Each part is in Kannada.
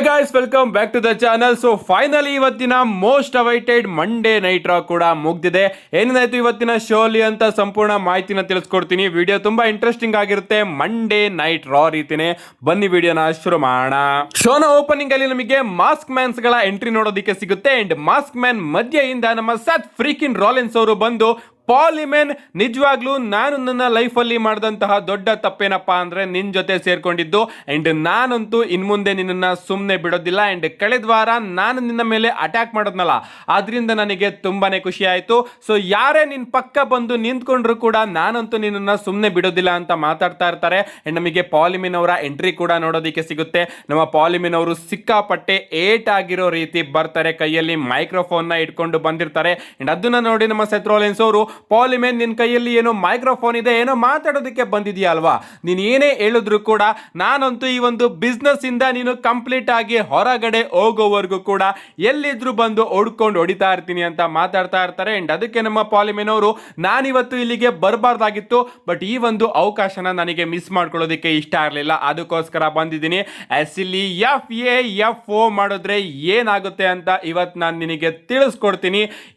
Guys, welcome back to the channel. So finally ಇವತ್ತಿನ most awaited Monday night Raw ಕೂಡ ಮುಗ್ದಿದೆ. ಏನೇನಾಯ್ತು ಇವತ್ತಿನ ಶೋಲಿ ಅಂತ ಸಂಪೂರ್ಣ ಮಾಹಿತಿನ ತಿಳಿಸ್ಕೊಡ್ತೀನಿ. ವಿಡಿಯೋ ತುಂಬಾ ಇಂಟ್ರೆಸ್ಟಿಂಗ್ ಆಗಿರುತ್ತೆ. ಮಂಡೇ ನೈಟ್ ರಾ ರೀತಿನೇ ಬನ್ನಿ ವಿಡಿಯೋನ ಶುರು ಮಾಡೋಣ. ಶೋನ ಓಪನಿಂಗ್ ಅಲ್ಲಿ ನಮಗೆ ಮಾಸ್ಕ್ ಮ್ಯಾನ್ಸ್ ಗಳ ಎಂಟ್ರಿ ನೋಡೋದಕ್ಕೆ ಸಿಗುತ್ತೆ. ಅಂಡ್ ಮಾಸ್ಕ್ ಮ್ಯಾನ್ ಮಧ್ಯೆಯಿಂದ ನಮ್ಮ ಸತ್ ಫ್ರೀಕಿನ್ ರಾಲಿನ್ಸ್ ಅವರು ಬಂದು, ಪಾಲಿಮೆನ್, ನಿಜವಾಗ್ಲೂ ನಾನು ನನ್ನ ಲೈಫಲ್ಲಿ ಮಾಡಿದಂತಹ ದೊಡ್ಡ ತಪ್ಪೇನಪ್ಪಾ ಅಂದ್ರೆ ನಿನ್ನ ಜೊತೆ ಸೇರ್ಕೊಂಡಿದ್ದು. ಅಂಡ್ ನಾನಂತೂ ಇನ್ಮುಂದೆ ನಿನ್ನನ್ನು ಸುಮ್ಮನೆ ಬಿಡೋದಿಲ್ಲ. ಅಂಡ್ ಕಳೆದ ವಾರ ನಾನು ನಿನ್ನ ಮೇಲೆ ಅಟ್ಯಾಕ್ ಮಾಡೋದ್ನಲ್ಲ, ಅದರಿಂದ ನನಗೆ ತುಂಬಾನೇ ಖುಷಿ ಆಯಿತು. ಸೊ ಯಾರೇ ನಿನ್ನ ಪಕ್ಕ ಬಂದು ನಿಂತ್ಕೊಂಡ್ರು ಕೂಡ ನಾನಂತೂ ನಿನ್ನನ್ನು ಸುಮ್ಮನೆ ಬಿಡೋದಿಲ್ಲ ಅಂತ ಮಾತಾಡ್ತಾ ಇರ್ತಾರೆ. ಅಂಡ್ ನಮಗೆ ಪಾಲಿಮೆನ್ ಅವರ ಎಂಟ್ರಿ ಕೂಡ ನೋಡೋದಕ್ಕೆ ಸಿಗುತ್ತೆ. ನಮ್ಮ ಪಾಲಿಮೆನ್ ಅವರು ಸಿಕ್ಕಾಪಟ್ಟೆ ಏಟ್ ಆಗಿರೋ ರೀತಿ ಬರ್ತಾರೆ, ಕೈಯಲ್ಲಿ ಮೈಕ್ರೋಫೋನ್ನ ಇಟ್ಕೊಂಡು ಬಂದಿರ್ತಾರೆ. ಅಂಡ್ ಅದನ್ನ ನೋಡಿ ನಮ್ಮ ಸೆತ್ ರಾಲಿನ್ಸ್ ಅವರು, ಪಾಲಿಮೆನ್ ನಿನ್ನ ಕೈಯಲ್ಲಿ ಏನೋ ಮೈಕ್ರೋಫೋನ್ ಇದೆ, ಏನೋ ಮಾತಾಡೋದಕ್ಕೆ ಬಂದಿದೆಯಾ ಅಲ್ವಾ, ನೀನು ಏನೇ ಹೇಳಿದ್ರು ಕೂಡ ನಾನಂತೂ ಈ ಒಂದು ಬಿಸ್ನೆಸ್ ಇಂದ ನೀನು ಕಂಪ್ಲೀಟ್ ಆಗಿ ಹೊರಗಡೆ ಹೋಗೋವರೆಗೂ ಕೂಡ ಎಲ್ಲಿದ್ರು ಬಂದು ಹೊಡ್ಕೊಂಡು ಹೊಡಿತಾ ಇರ್ತೀನಿ ಅಂತ ಮಾತಾಡ್ತಾ ಇರ್ತಾರೆ. ಅಂಡ್ ಅದಕ್ಕೆ ನಮ್ಮ ಪಾಲಿಮೆನ್ ಅವರು, ನಾನಿವತ್ತು ಇಲ್ಲಿಗೆ ಬರಬಾರ್ದಾಗಿತ್ತು, ಬಟ್ ಈ ಒಂದು ಅವಕಾಶನ ನನಗೆ ಮಿಸ್ ಮಾಡ್ಕೊಳ್ಳೋದಕ್ಕೆ ಇಷ್ಟ ಆಗಲಿಲ್ಲ, ಅದಕ್ಕೋಸ್ಕರ ಬಂದಿದ್ದೀನಿ. ಇಲ್ಲಿ FAFO ಮಾಡಿದ್ರೆ ಏನಾಗುತ್ತೆ ಅಂತ ಇವತ್ತು ನಾನು ನಿನಗೆ ತಿಳಿಸ್ಕೊಡ್ತೀನಿ.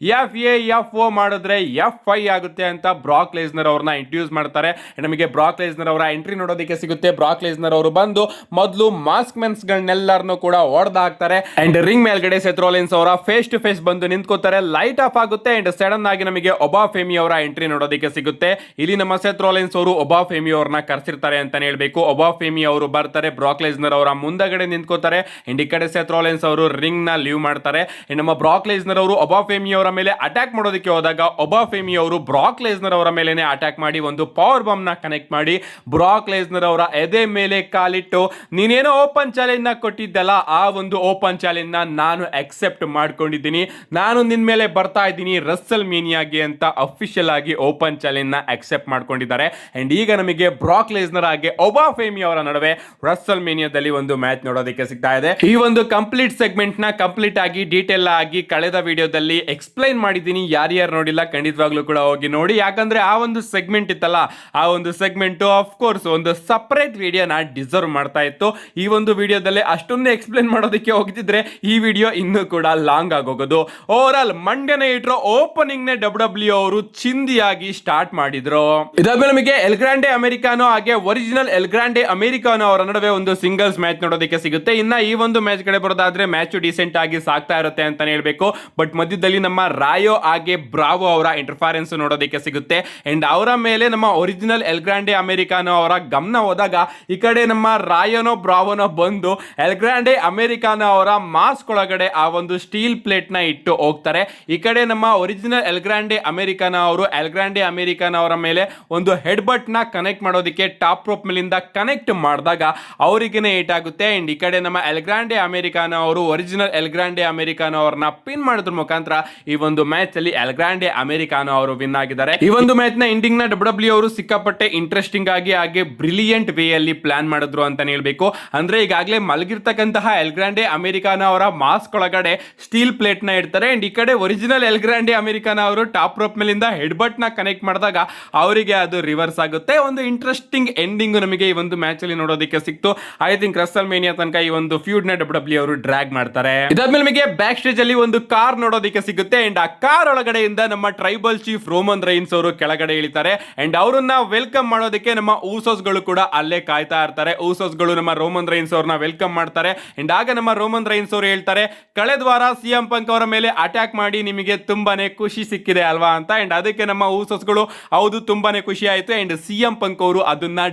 FAFO ಮಾಡಿದ್ರೆ FI ಆಗುತ್ತೆ ಅಂತ ಬ್ರಾಕ್ ಲೆಸ್ನರ್ ಅವ್ರನ್ನ ಇಂಟ್ರೊಡ್ಯೂಸ್ ಮಾಡ್ತಾರೆ. ನಮಗೆ ಬ್ರಾಕ್ ಲೆಸ್ನರ್ ಅವರ ಎಂಟ್ರಿ ನೋಡೋದಕ್ಕೆ ಸಿಗುತ್ತೆ. ಬ್ರಾಕ್ ಲೆಸ್ನರ್ ಅವರು ಬಂದು ಮೊದಲು ಮಾಸ್ಕ್ ಮೆನ್ಸ್ ಗಳನ್ನೆಲ್ಲರನ್ನು ಕೂಡ ಹೊಡೆದು ಹಾಕ್ತಾರೆ. ಅಂಡ್ ರಿಂಗ್ ಮೇಲ್ಗಡೆ ಸೆತ್ ರಾಲಿನ್ಸ್ ಅವರ ಫೇಸ್ ಟು ಫೇಸ್ ಬಂದು ನಿಂತ್ಕೋತಾರೆ. ಲೈಟ್ ಆಫ್ ಆಗುತ್ತೆ. ಅಂಡ್ ಸಡನ್ ಆಗಿ ನಮಗೆ ಒಬಾಫೆಮಿ ಅವರ ಎಂಟ್ರಿ ನೋಡೋದಕ್ಕೆ ಸಿಗುತ್ತೆ. ಇಲ್ಲಿ ನಮ್ಮ ಸೆತ್ ರಾಲಿನ್ಸ್ ಅವರು ಒಬಾಫೆಮಿ ಅವ್ರನ್ನ ಕರೆಸಿರ್ತಾರೆ ಅಂತಾನೆ ಹೇಳ್ಬೇಕು. ಒಬಾಫೆಮಿ ಅವರು ಬರ್ತಾರೆ, ಬ್ರಾಕ್ ಲೆಸ್ನರ್ ಅವರ ಮುಂದಗಡೆ ನಿಂತ್ಕೋತಾರೆ. ಅಂಡ್ ಈ ಕಡೆ ಸೆತ್ ರಾಲಿನ್ಸ್ ಅವರು ರಿಂಗ್ ನ ಲೀವ್ ಮಾಡ್ತಾರೆ. ನಮ್ಮ ಬ್ರಾಕ್ ಲೆಸ್ನರ್ ಅವರು ಒಬಾಫೆಮಿ ಅವರ ಮೇಲೆ ಅಟ್ಯಾಕ್ ಮಾಡೋದಕ್ಕೆ ಹೋದಾಗ ಒಬಾಫೆಮಿ ಅವರು ಬ್ರಾಕ್ ಲೆಸ್ನರ್ ಅವರ ಮೇಲೆನೆ ಅಟ್ಯಾಕ್ ಮಾಡಿ ಒಂದು ಪವರ್ ಬಾಂಬ್ ನ ಕನೆಕ್ಟ್ ಮಾಡಿ ಬ್ರಾಕ್ ಲೆಸ್ನರ್ ಅವರ ಎದೆ ಮೇಲೆ ಕಾಲಿಟ್ಟು, ನೀನೇನೋ ಓಪನ್ ಚಾಲೆಂಜ್ ನ ಕೊಟ್ಟಿದ್ದಲ್ಲ, ಆ ಒಂದು ಓಪನ್ ಚಾಲೆಂಜ್ ನ ನಾನು ಅಕ್ಸೆಪ್ಟ್ ಮಾಡ್ಕೊಂಡಿದ್ದೀನಿ, ನಾನು ನಿನ್ ಮೇಲೆ ಬರ್ತಾ ಇದ್ದೀನಿ ರಸಲ್ ಮೇನಿಯಾಗೆ ಅಂತ ಅಫಿಷಿಯಲ್ ಆಗಿ ಓಪನ್ ಚಾಲೆಂಜ್ ನ ಅಕ್ಸೆಪ್ಟ್ ಮಾಡ್ಕೊಂಡಿದ್ದಾರೆ. ಅಂಡ್ ಈಗ ನಮಗೆ ಬ್ರಾಕ್ ಲೆಸ್ನರ್ ಹಾಗೆ ಒಬಾಫೆಮಿ ಅವರ ನಡುವೆ ರಸಲ್ ಮೇನಿಯಾದಲ್ಲಿ ಒಂದು ಮ್ಯಾಚ್ ನೋಡೋದಕ್ಕೆ ಸಿಗ್ತಾ ಇದೆ. ಈ ಒಂದು ಕಂಪ್ಲೀಟ್ ಸೆಗ್ಮೆಂಟ್ ನ ಕಂಪ್ಲೀಟ್ ಆಗಿ ಡೀಟೇಲ್ ಆಗಿ ಕಳೆದ ವಿಡಿಯೋದಲ್ಲಿ ಎಕ್ಸ್ಪ್ಲೈನ್ ಮಾಡಿದ್ದೀನಿ. ಯಾರ್ಯಾರು ನೋಡಿಲ್ಲ ಖಂಡಿತವಾಗ್ಲೂ ಕೂಡ ಹೋಗಿ ನೋಡಿ, ಯಾಕಂದ್ರೆ ಆ ಒಂದು ಸೆಗ್ಮೆಂಟ್ ಇತ್ತಲ್ಲ, ಆ ಒಂದು ಸೆಗ್ಮೆಂಟ್ ಆಫ್ ಕೋರ್ಸ್ ಒಂದು ಸಪರೇಟ್ ವಿಡಿಯೋನ ಡಿಸರ್ವ್ ಮಾಡ್ತಾ ಇತ್ತು. ಈ ಒಂದು ವಿಡಿಯೋದಲ್ಲಿ ಅಷ್ಟೊಂದು ಎಕ್ಸ್ಪ್ಲೇನ್ ಮಾಡೋದಕ್ಕೆ ಹೋಗ್ತಿದ್ರೆ ಈ ವಿಡಿಯೋ ಇನ್ನೂ ಕೂಡ ಲಾಂಗ್ ಆಗೋಗೋದು. Overall Monday night opening ನೇ WWE ಅವರು ಚಿಂದಿಯಾಗಿ ಸ್ಟಾರ್ಟ್ ಮಾಡಿದ್ರು. ಇದಾದ್ಮೇಲೆ ನಮಗೆ ಎಲ್ ಗ್ರಾಂಡೆ ಅಮೆರಿಕಾನೋ ಹಾಗೆ ಒರಿಜಿನಲ್ ಎಲ್ ಗ್ರಾಂಡೆ ಅಮೆರಿಕಾನೋ ಅವರ ನಡುವೆ ಒಂದು ಸಿಂಗಲ್ಸ್ ಮ್ಯಾಚ್ ನೋಡೋದಕ್ಕೆ ಸಿಗುತ್ತೆ. ಇನ್ನ ಈ ಒಂದು ಮ್ಯಾಚ್ ಕಡೆ ಬರೋದಾದ್ರೆ ಮ್ಯಾಚ್ ಡಿಸೆಂಟ್ ಆಗಿ ಸಾಕ್ತಾ ಇರುತ್ತೆ ಅಂತಾನೆ ಹೇಳ್ಬೇಕು. ಬಟ್ ಮಧ್ಯದಲ್ಲಿ ನಮ್ಮ ರಾಯೋ ಹಾಗೆ ಬ್ರಾವೋ ಅವರ ಇಂಟರ್ಫರೆನ್ಸ್ ನೋಡೋದಕ್ಕೆ ಸಿಗುತ್ತೆ. ಅಂಡ್ ಅವರ ಮೇಲೆ ನಮ್ಮ ಒರಿಜಿನಲ್ ಎಲ್ ಗ್ರಾಂಡೆ ಅಮೆರಿಕಾನೋ ಅವರ ಗಮನ ಹೋದಾಗ ಈ ಕಡೆ ನಮ್ಮ ರಾಯೋನೋ ಬ್ರಾವೋನೋ ಬಂದು ಎಲ್ ಗ್ರಾಂಡೆ ಅಮೆರಿಕಾನೋ ಅವರ ಮಾಸ್ಕ್ ಒಳಗಡೆ ಆ ಒಂದು ಸ್ಟೀಲ್ ಪ್ಲೇಟ್ ನ ಇಟ್ಟು ಹೋಗ್ತಾರೆ. ಈ ಕಡೆ ನಮ್ಮ ಒರಿಜಿನಲ್ ಎಲ್ ಗ್ರಾಂಡೆ ಅಮೆರಿಕಾನೋ ಅವರು ಎಲ್ ಗ್ರಾಂಡೆ ಅಮೆರಿಕಾನೋ ಅವರ ಮೇಲೆ ಒಂದು ಹೆಡ್ ಬಟ್ ನ ಕನೆಕ್ಟ್ ಮಾಡೋದಕ್ಕೆ ಟಾಪ್ ರೋಪ್ ಮೇಲಿಂದ ಕನೆಕ್ಟ್ ಮಾಡಿದಾಗ ಅವರಿಗೇನೆ ಏಟ್ ಆಗುತ್ತೆ. ಅಂಡ್ ಈ ಕಡೆ ನಮ್ಮ ಎಲ್ ಗ್ರಾಂಡೆ ಅಮೆರಿಕಾನೋ ಅವರು ಒರಿಜಿನಲ್ ಎಲ್ ಗ್ರಾಂಡೆ ಅಮೆರಿಕಾನೋ ಅವರನ್ನ ಪಿನ್ ಮಾಡೋದ್ರ ಮುಖಾಂತರ ಈ ಒಂದು ಮ್ಯಾಚ್ ಅಲ್ಲಿ ಎಲ್ ಗ್ರಾಂಡೆ ಅಮೆರಿಕಾನೋ ಅವರು ವಿನ್ ಆಗಿದ್ದಾರೆ. ಈ ಒಂದು ಮ್ಯಾಚ್ ನ ಎಂಡಿಂಗ್ ನ WWE ಅವರು ಸಿಕ್ಕಾಪಟ್ಟೆ ಇಂಟ್ರೆಸ್ಟಿಂಗ್ ಆಗಿ ಹಾಗೆ ಬ್ರಿಲಿಯಂಟ್ ವೇ ಅಲ್ಲಿ ಪ್ಲಾನ್ ಮಾಡಿದ್ರು ಅಂತಾನೆ ಹೇಳ್ಬೇಕು. ಅಂದ್ರೆ ಈಗಾಗಲೇ ಮಲಗಿರ್ತಕ್ಕಂತಹ ಎಲ್ ಗ್ರಾಂಡೆ ಅಮೆರಿಕಾನೋ ಅವರ ಮಾಸ್ಕ್ ಒಳಗಡೆ ಸ್ಟೀಲ್ ಪ್ಲೇಟ್ ನ ಇಡ್ತಾರೆ. ಅಂಡ್ ಈ ಕಡೆ ಒರಿಜಿನಲ್ ಎಲ್ ಗ್ರಾಂಡೆ ಅಮೆರಿಕಾನೋ ಅವರು ಟಾಪ್ ರೋಪ್ ಮೇಲಿಂದ ಹೆಡ್ ಬಟ್ ನ ಕನೆಕ್ಟ್ ಮಾಡಿದಾಗ ಅವರಿಗೆ ಅದು ರಿವರ್ಸ್ ಆಗುತ್ತೆ. ಒಂದು ಇಂಟ್ರೆಸ್ಟಿಂಗ್ ಎಂಡಿಂಗ್ ನಮಗೆ ಈ ಒಂದು ಮ್ಯಾಚ್ ಅಲ್ಲಿ ನೋಡೋದಕ್ಕೆ ಸಿಕ್ತು. ಐ ಥಿಂಕ್ ರಸಲ್ ಮೇನಿಯಾ ತನಕ ಈ ಒಂದು ಫ್ಯೂಡ್ ನ WWE ಅವರು ಡ್ರ್ಯಾಗ್ ಮಾಡ್ತಾರೆ. ಇದಾದ್ಮೇಲೆ ನಮಗೆ ಬ್ಯಾಕ್ ಸ್ಟೇಜ್ ಅಲ್ಲಿ ಒಂದು ಕಾರ್ ನೋಡೋದಕ್ಕೆ ಸಿಗುತ್ತೆ. ಅಂಡ್ ಆ ಕಾರ್ ಒಳಗಡೆಯಿಂದ ನಮ್ಮ ಟ್ರೈಬಲ್ ಚೀಫ್ ರೋಮನ್ ರೈನ್ಸ್ ಅವರು ಕೆಳಗಡೆ ಇಳಿತಾರೆ. ಅಂಡ್ ಅವರನ್ನ ವೆಲ್ಕಮ್ ಮಾಡೋದಕ್ಕೆ ನಮ್ಮ ಊಸೋಸ್ ಗಳು ಕೂಡ ಅಲ್ಲೇ ಕಾಯ್ತಾ ಇರ್ತಾರೆ. ಊಸೋಸ್ ಗಳು ನಮ್ಮ ರೋಮನ್ ರೈನ್ಸ್ ಅವ್ರನ್ನ ವೆಲ್ಕಮ್ ಮಾಡ್ತಾರೆ. ಅಂಡ್ ಆಗ ನಮ್ಮ ರೋಮನ್ ರೈನ್ಸ್ ಅವರು ಹೇಳ್ತಾರೆ, ಕಳೆದ ವಾರ CM ಪಂಕ್ ಅವರ ಮೇಲೆ ಅಟ್ಯಾಕ್ ಮಾಡಿ ನಿಮಗೆ ತುಂಬಾನೇ ಖುಷಿ ಸಿಕ್ಕಿದೆ ಅಲ್ವಾ ಅಂತ. ಅಂಡ್ ಅದಕ್ಕೆ ನಮ್ಮ ಊಸೋಸ್ ಗಳು, ಹೌದು ತುಂಬಾನೇ ಖುಷಿ ಆಯ್ತು, ಅಂಡ್ CM ಪಂಕ್ ಅವರು ಅದನ್ನ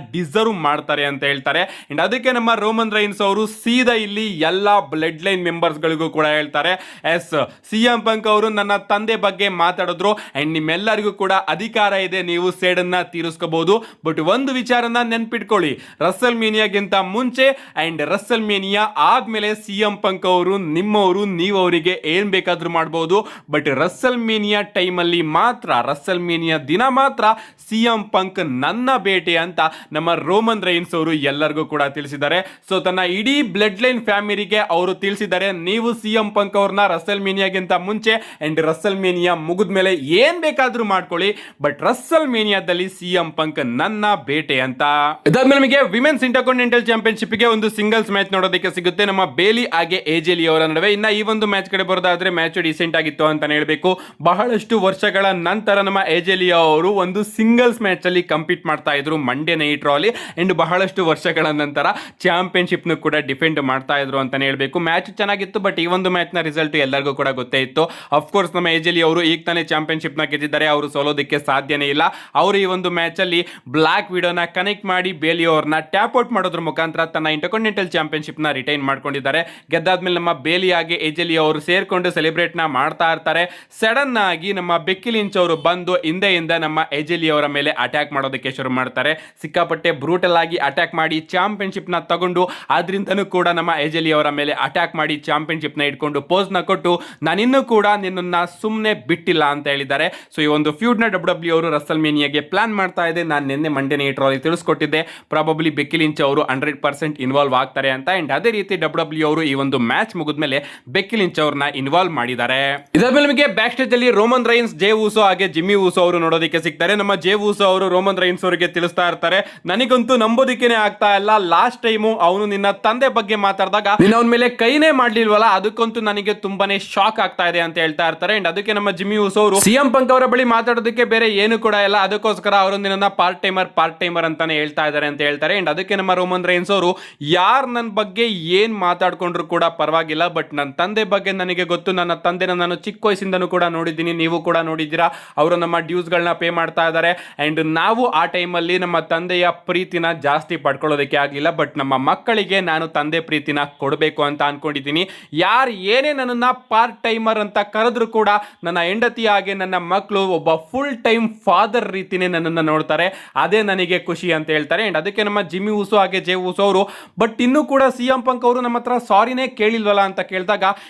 ಡಿಸರ್ವ್ ಮಾಡ್ತಾರೆ ಅಂತ ಹೇಳ್ತಾರೆ. ಅಂಡ್ ಅದಕ್ಕೆ ನಮ್ಮ ರೋಮನ್ ರೈನ್ಸ್ ಅವರು ಸೀದಾ ಇಲ್ಲಿ ಎಲ್ಲಾ ಬ್ಲಡ್ ಲೈನ್ ಮೆಂಬರ್ಸ್ ಗಳಿಗೂ ಕೂಡ ಹೇಳ್ತಾರೆ, ಎಸ್ CM ಪಂಕ್ ಅವರು ನನ್ನ ತಂದೆ ಬಗ್ಗೆ ಮಾತಾಡಿದ್ರು ಅಂಡ್ ನಿಮ್ಮೆಲ್ಲರಿಗೂ ಕೂಡ ಅಧಿಕಾರ ಇದೆ, ನೀವು ಸೇಡನ್ನ ತೀರಿಸ್ಕೋಬಹುದು. ಬಟ್ ಒಂದು ವಿಚಾರನ ನೆನ್ಪಿಟ್ಕೊಳ್ಳಿ, ರಸಲ್ ಮೇನಿಯಾಗಿಂತ ಮುಂಚೆ ಅಂಡ್ ರಸಲ್ ಮೇನಿಯಾ ಆದ್ಮೇಲೆ CM ಪಂಕ್ ಅವರು ನಿಮ್ಮವರು, ನೀವು ಅವರಿಗೆ ಏನ್ ಬೇಕಾದ್ರೂ ಮಾಡಬಹುದು. ಬಟ್ ರಸಲ್ ಮೇನಿಯಾ ಟೈಮ್ ಅಲ್ಲಿ ಮಾತ್ರ, ರಸಲ್ ಮೇನಿಯಾ ದಿನ ಮಾತ್ರ CM ಪಂಕ್ ನನ್ನ ಬೇಟೆ ಅಂತ ನಮ್ಮ ರೋಮನ್ ರೈನ್ಸ್ ಅವರು ಎಲ್ಲರಿಗೂ ಕೂಡ ತಿಳಿಸಿದ್ದಾರೆ. ಸೊ ತನ್ನ ಇಡೀ ಬ್ಲಡ್ ಲೈನ್ ಫ್ಯಾಮಿಲಿಗೆ ಅವರು ತಿಳಿಸಿದ್ದಾರೆ, ನೀವು CM ಪಂಕ್ ಅವ್ರನ್ನ ರಸಲ್ ಮೇನಿಯಾಗಿಂತ ಮುಂಚೆ ಅಂಡ್ ರಸಲ್ ಮೇನಿಯಾ ಮುಗಿದ ಮೇಲೆ ಏನ್ ಬೇಕಾದ್ರೂ ಮಾಡ್ಕೊಳ್ಳಿ, ಬಟ್ ರಸ್ಸಲ್ ಮೇನಿಯಾದಲ್ಲಿ ಸಿಎಂ ಪಂಕ್ ನನ್ನ ಬೇಟೆ ಅಂತ. ಇದಾದ್ಮೇಲೆ ನಮಗೆ ವಿಮೆನ್ಸ್ ಇಂಟರ್ಕಾಂಟಿನೆಂಟಲ್ ಚಾಂಪಿಯನ್ಶಿಪ್ ಗೆ ಒಂದು ಸಿಂಗಲ್ಸ್ ಮ್ಯಾಚ್ ನೋಡೋದಕ್ಕೆ ಸಿಗುತ್ತೆ, ನಮ್ಮ ಬೇಲಿ ಹಾಗೆ ಎಜೆಲಿ ಅವರ ನಡುವೆ. ಇನ್ನ ಈ ಒಂದು ಮ್ಯಾಚ್ ಕಡೆ ಬರೋದಾದ್ರೆ ಮ್ಯಾಚ್ ಡಿಸೆಂಟ್ ಆಗಿತ್ತು ಅಂತಾನೆ ಹೇಳ್ಬೇಕು. ಬಹಳಷ್ಟು ವರ್ಷಗಳ ನಂತರ ನಮ್ಮ ಎಜೆಲಿ ಅವರು ಒಂದು ಸಿಂಗಲ್ಸ್ ಮ್ಯಾಚ್ ಅಲ್ಲಿ ಕಂಪೀಟ್ ಮಾಡ್ತಾ ಇದ್ರು ಮಂಡೇ ನೈಟ್ ರಾಲಿ, ಅಂಡ್ ಬಹಳಷ್ಟು ವರ್ಷಗಳ ನಂತರ ಚಾಂಪಿಯನ್ಶಿಪ್ ನು ಕೂಡ ಡಿಫೆಂಡ್ ಮಾಡ್ತಾ ಇದ್ರು ಅಂತಾನೆ ಹೇಳ್ಬೇಕು. ಮ್ಯಾಚ್ ಚೆನ್ನಾಗಿತ್ತು, ಬಟ್ ಈ ಒಂದು ಮ್ಯಾಚ್ ನ ರಿಸಲ್ಟ್ ಎಲ್ಲರಿಗೂ ಕೂಡ ಗೊತ್ತೇ ಇತ್ತು. ಅಫ್ಕೋರ್ಸ್ ನಮ್ಮ ಎಜೆಲಿ ಅವರು ಈಗ ತಾನೇ ಚಾಂಪಿಯನ್ಶಿಪ್ ನ ಗೆದ್ದಿದ್ದಾರೆ, ಅವರು ಸೋಲೋದಕ್ಕೆ ಸಾಧ್ಯನೇ ಇಲ್ಲ. ಅವರು ಈ ಒಂದು ಮ್ಯಾಚ್ ಅಲ್ಲಿ ಬ್ಲಾಕ್ ವಿಡೋನ ಕನೆಕ್ಟ್ ಮಾಡಿ ಬೇಲಿ ಅವರನ್ನ ಟ್ಯಾಪ್ ಔಟ್ ಮಾಡೋದ್ರ ಮುಖಾಂತರ ತನ್ನ ಇಂಟರ್ಕಾಂಟಿನೆಂಟಲ್ ಚಾಂಪಿಯನ್ಶಿಪ್ ನ ರಿಟೈನ್ ಮಾಡ್ಕೊಂಡಿದ್ದಾರೆ. ಗೆದ್ದಾದ್ಮೇಲೆ ನಮ್ಮ ಬೇಲಿ ಹಾಗೆ ಎಜೆಲಿ ಅವರು ಸೇರ್ಕೊಂಡು ಸೆಲೆಬ್ರೇಟ್ ನ ಮಾಡ್ತಾ ಇರ್ತಾರೆ. ಸಡನ್ ಆಗಿ ನಮ್ಮ ಬೆಕ್ಕಿ ಲಿಂಚ್ ಅವರು ಬಂದು ಹಿಂದೆಯಿಂದ ನಮ್ಮ ಎಜೆಲಿ ಅವರ ಮೇಲೆ ಅಟ್ಯಾಕ್ ಮಾಡೋದಕ್ಕೆ ಶುರು ಮಾಡ್ತಾರೆ. ಸಿಕ್ಕಾಪಟ್ಟೆ ಬ್ರೂಟಲ್ ಆಗಿ ಅಟ್ಯಾಕ್ ಮಾಡಿ ಚಾಂಪಿಯನ್ಶಿಪ್ ನ ತಗೊಂಡು ಅದರಿಂದನೂ ಕೂಡ ನಮ್ಮ ಎಜೆಲಿ ಅವರ ಮೇಲೆ ಅಟ್ಯಾಕ್ ಮಾಡಿ ಚಾಂಪಿಯನ್ಶಿಪ್ ನ ಇಟ್ಕೊಂಡು ಪೋಸ್ ನ ಕೊಟ್ಟು ನಾನಿನ್ನೂ ಕೂಡ ನಿನ್ನನ್ನ ಸುಮ್ಮನೆ ಬಿಟ್ಟಿಲ್ಲ ಅಂತ ಹೇಳಿದ್ದಾರೆ. ಸೊ ಈ ಒಂದು ಫ್ಯೂಡ್ ನ ಡಬ್ಲ್ಯೂ ಅವರು ರಸಲ್ ಮೇನಿಯಾಗೆ ಪ್ಲಾನ್ ಮಾಡ್ತಾ ಇದೆ. ನಾನು ನಿನ್ನೆ ಮಂಡೇ ನೈಟ್ ರಾಲಿ ತಿಳಿಸ್ಕೊಟ್ಟಿದ್ದೆ, ಪ್ರಾಬಬ್ಲಿ ಬೆಕ್ಕಿ ಲಿಂಚ್ ಅವರು 100% ಇನ್ವಾಲ್ವ್ ಆಗ್ತಾರೆ ಅಂತ. ಅಂಡ್ ಅದೇ ರೀತಿ ಡಬ್ಲ್ಯೂ ಅವರು ಈ ಒಂದು ಮ್ಯಾಚ್ ಮುಗಿದ್ಮೇಲೆ ಬೆಕ್ಕಿ ಲಿಂಚ್ ಅವ್ರನ್ನ ಇನ್ವಾಲ್ವ್ ಮಾಡಿದ್ದಾರೆ. ಇದಾದ್ಮೇಲೆ ನಮಗೆ ಬ್ಯಾಕ್ ಸ್ಟೇಜ್ ಅಲ್ಲಿ ರೋಮನ್ ರೈನ್ಸ್, ಜೇ ಊಸೋ ಹಾಗೆ ಜಿಮ್ಮಿ ಊಸೋ ಅವರು ನೋಡೋದಕ್ಕೆ ಸಿಗ್ತಾರೆ. ನಮ್ಮ ಜೇ ಊಸೋ ಅವರು ರೋಮನ್ ರೈನ್ಸ್ ಅವರಿಗೆ ತಿಳಿಸ್ತಾ ಇರ್ತಾರೆ, ನನಗಂತೂ ನಂಬೋದಿಕ್ಕೇನೆ ಆಗ್ತಾ ಇಲ್ಲ, ಲಾಸ್ಟ್ ಟೈಮು ಅವನು ನಿನ್ನ ತಂದೆ ಬಗ್ಗೆ ಮಾತಾಡಿದಾಗ ನೀನು ಅವನ ಮೇಲೆ ಕೈನೇ ಮಾಡ್ಲಿಲ್ವಲ್ಲ, ಅದಕ್ಕಂತೂ ನನಗೆ ತುಂಬಾನೇ ಶಾಕ್ ಆಗ್ತಾ ಇದೆ ಅಂತ ಹೇಳ್ತಾ ಇರ್ತಾರೆ. ಅಂಡ್ ಅದಕ್ಕೆ ನಮ್ಮ ಜಿಮ್ಮಿ ಊಸೋ ಅವರು ಸಿಎಂ ಪಂಕ್ ಅವರ ಬಳಿ ಮಾತಾಡೋದಕ್ಕೆ ಬೇರೆ ಏನು ಕೂಡ ಇಲ್ಲ, ಅದಕ್ಕೋಸ್ಕರ ಅವರು ನಿನ್ನ ಪಾರ್ಟ್ ಟೈಮರ್ ಅಂತಾನೆ ಹೇಳ್ತಾ ಇದ್ದಾರೆ ಅಂತ ಹೇಳ್ತಾರೆ. ಅಂಡ್ ಅದಕ್ಕೆ ನಮ್ಮ ರೋಮನ್ ರೈನ್ಸ್ ಅವರು ಯಾರು ನನ್ನ ಬಗ್ಗೆ ಏನ್ ಮಾತಾಡ್ಕೊಂಡ್ರು ಕೂಡ ಪರವಾಗಿಲ್ಲ, ಬಟ್ ನನ್ನ ತಂದೆ ಬಗ್ಗೆ ನನಗೆ ಗೊತ್ತು, ನನ್ನ ತಂದೆನ ನಾನು ಚಿಕ್ಕ ವಯಸ್ಸಿಂದನೂ ಕೂಡ ನೋಡಿದ್ದೀನಿ, ನೀವು ಕೂಡ ನೋಡಿದ್ದೀರಾ, ಅವರು ನಮ್ಮ ಡ್ಯೂಸ್ ಗಳನ್ನ ಪೇ ಮಾಡ್ತಾ ಇದ್ದಾರೆ. ಅಂಡ್ ನಾವು ಆ ಟೈಮಲ್ಲಿ ನಮ್ಮ ತಂದೆಯ ಪ್ರೀತಿನ ಜಾಸ್ತಿ ಪಡ್ಕೊಳ್ಳೋದಕ್ಕೆ ಆಗಲಿಲ್ಲ, ಬಟ್ ನಮ್ಮ ಮಕ್ಕಳಿಗೆ ನಾನು ತಂದೆ ಪ್ರೀತಿನ ಕೊಡಬೇಕು ಅಂತ ಅನ್ಕೊಂಡಿದ್ದೀನಿ. ಯಾರು ಏನೇ ನನ್ನನ್ನ ಪಾರ್ಟ್ ಟೈಮರ್ ಅಂತ ಕರೆದ್ರು ಕೂಡ ನನ್ನ ಹೆಂಡತಿ ಹಾಗೆ ನನ್ನ ಮಕ್ಕಳು ಒಬ್ಬ ಫುಲ್ ಟೈಮ್ ಫಾದರ್ ರೀತಿನೇ ನನ್ನನ್ನು ನೋಡ್ತಾರೆ, ಅದೇ ನನಗೆ ಖುಷಿ ಅಂತ ಹೇಳ್ತಾರೆ. ಅಂಡ್ ಅದಕ್ಕೆ ನಮ್ಮ ಜಿಮ್ಮಿ ಊಸೋ ಹಾಗೆ ಜೇ ಊಸೋ ಅವರು ಬಟ್ ಇನ್ನೂ ಕೂಡ ಸಿಎಂ ಪಂಕ್ ಅವರು ನಮ್ಮ ಹತ್ರ ಸಾರಿನೇ ಕೇಳಿಲ್ವಲ್ಲ ಅಂತ ಕೇಳಿದಾಗ,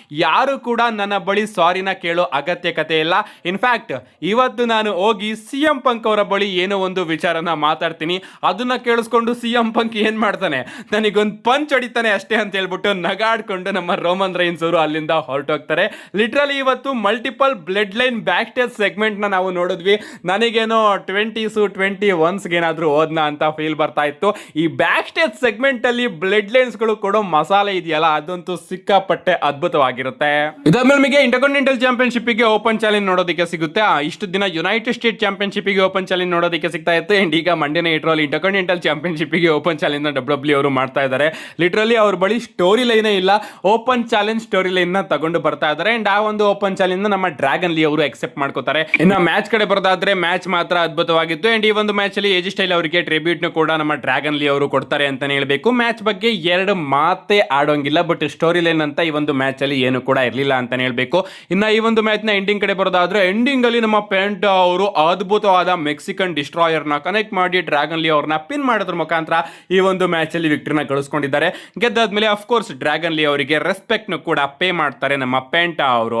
ಯಾರು ಕೂಡ ನನ್ನ ಬಳಿ ಸಾರಿನ ಕೇಳೋ ಅಗತ್ಯಕತೆ ಇಲ್ಲ. ಇನ್ಫ್ಯಾಕ್ಟ್ ಇವತ್ತು ನಾನು ಹೋಗಿ ಸಿಎಂ ಪಂಕ್ ಅವರ ಬಳಿ ಏನೋ ಒಂದು ವಿಚಾರನ ಮಾತಾಡ್ತೀನಿ, ಅದನ್ನ ಕೇಳಿಸ್ಕೊಂಡು ಸಿಎಂ ಪಂಕ್ ಏನ್ ಮಾಡ್ತಾನೆ, ನನಗೊಂದು ಪಂಚ್ ಹೊಡಿತಾನೆ ಅಷ್ಟೇ ಅಂತ ಹೇಳ್ಬಿಟ್ಟು ನಗಾಡ್ಕೊಂಡು ನಮ್ಮ ರೋಮನ್ ರೈನ್ಸ್ ಅವರು ಅಲ್ಲಿಂದ ಹೊರಟೋಗ್ತಾರೆ. ಲಿಟ್ರಲಿ ಇವತ್ತು multiple blood line back stage segment ನ ನಾವು ನೋಡಿದ್ವಿ. ನನಗೇನೋ 20s 21s ಏನಾದ್ರೂ ಹೋದ್ನಾ ಅಂತ ಫೀಲ್ ಬರ್ತಾ ಇತ್ತು. ಈ ಬ್ಯಾಕ್ ಸ್ಟೇಜ್ ಸೆಗ್ಮೆಂಟ್ ಅಲ್ಲಿ ಬ್ಲಡ್ ಲೈನ್ಸ್ ಗಳು ಕೊಡೋ ಮಸಾಲೆ ಇದೆಯಲ್ಲ, ಅದಂತೂ ಸಿಕ್ಕಾಪಟ್ಟೆ ಅದ್ಭುತವಾಗಿರುತ್ತೆ. ಇದಾದ್ಮೇಲೆ ನಮಗೆ ಇಂಟರ್ಕಾಂಟಿನೆಂಟಲ್ ಚಾಂಪಿಯನ್ಶಿಪ್ ಗೆ ಓಪನ್ ಚಾಲೆಂಜ್ ನೋಡೋದಕ್ಕೆ ಸಿಗುತ್ತೆ. ಇಷ್ಟು ದಿನ ಯುನೈಟೆಡ್ ಸ್ಟೇಟ್ ಚಾಂಪಿಯನ್ಶಿಪ್ ಗೆ ಓಪನ್ ಚಾಲೆಂಜ್ ನೋಡೋದಕ್ಕೆ ಸಿಗ್ತಾ ಇತ್ತು. ಅಂಡ್ ಈಗ Monday night rally intercontinental championship ಗೆ ಓಪನ್ ಚಾಲೆಂಜ್ ನ ಡಬ್ಲ್ಯೂ ಅವರು ಮಾಡ್ತಾ ಇದ್ದಾರೆ. ಲಿಟ್ರಲಿ ಅವ್ರ ಬಳಿ ಸ್ಟೋರಿ ಲೈನೇ ಇಲ್ಲ, ಓಪನ್ ಚಾಲೆಂಜ್ ಸ್ಟೋರಿ ಲೈನ್ ನ ತಗೊಂಡು ಬರ್ತಾ ಇದ್ದಾರೆ. ಅಂಡ್ ಆ ಒಂದು ಓಪನ್ ಚಾಲೆಂಜ್ ನಮ್ಮ ಡ್ರ್ಯಾಗನ್ ಲೀ ಅವರು ಎಕ್ಸೆಪ್ಟ್ ಮಾಡ್ಕೋತಾರೆ. ಇನ್ನು ಮ್ಯಾಚ್ ಕಡೆ ಬರೋದಾದ್ರೆ ಮ್ಯಾಚ್ ಮಾತ್ರ ಅದ್ಭುತವಾಗಿತ್ತು. ಅಂಡ್ ಈ ಒಂದು ಮ್ಯಾಚ್ ಅಲ್ಲಿ ಎಜಿ ಸ್ಟೈಲ್ ಅವರಿಗೆ ಟ್ರಿಬ್ಯೂಟ್ ನು ಕೂಡ ನಮ್ಮ ಡ್ರ್ಯಾಗನ್ ಲೀ ಅವರು ಕೊಡ್ತಾರೆ ಅಂತಾನೆ ಹೇಳ್ಬೇಕು. ಮ್ಯಾಚ್ ಬಗ್ಗೆ ಎರಡು ಮಾತೇ ಆಡೋಂಗಿಲ್ಲ, ಬಟ್ ಸ್ಟೋರಿ ಲೈನ್ ಅಂತ ಈ ಒಂದು ಮ್ಯಾಚ್ ಅಲ್ಲಿ ಏನು ಕೂಡ ಇರಲಿಲ್ಲ ಅಂತಾನೆ ಹೇಳ್ಬೇಕು. ಇನ್ನ ಈ ಒಂದು ಮ್ಯಾಚ್ ನ ಎಂಡಿಂಗ್ ಕಡೆ ಬರೋದಾದ್ರೆ ಎಂಡಿಂಗ್ ಅಲ್ಲಿ ನಮ್ಮ ಪೆಂಟ್ ಅವರು ಅದ್ಭುತವಾದ ಮೆಕ್ಸಿಕನ್ ಡಿಸ್ಟ್ರಾಯರ್ ನ ಕನೆಕ್ಟ್ ಮಾಡಿ ಡ್ರ್ಯಾಗನ್ ಲೀ ಅವ್ರನ್ನ ಪಿನ್ ಮಾಡೋದ್ರ ಮುಖಾಂತರ ಈ ಒಂದು ಮ್ಯಾಚ್ ಅಲ್ಲಿ ವಿಕ್ಟರಿನ ಗಳಿಸ್ಕೊಂಡಿದ್ದಾರೆ. ಗೆದ್ದಾದ್ಮೇಲೆ ಅಫ್ಕೋರ್ಸ್ ಡ್ರ್ಯಾಗನ್ ಲೀ ಅವರಿಗೆ ರೆಸ್ಪೆಕ್ಟ್ ನು ಕೂಡ ಪೇ ಮಾಡ್ತಾರೆ ನಮ್ಮ ಪೆಂಟ ಅವರು.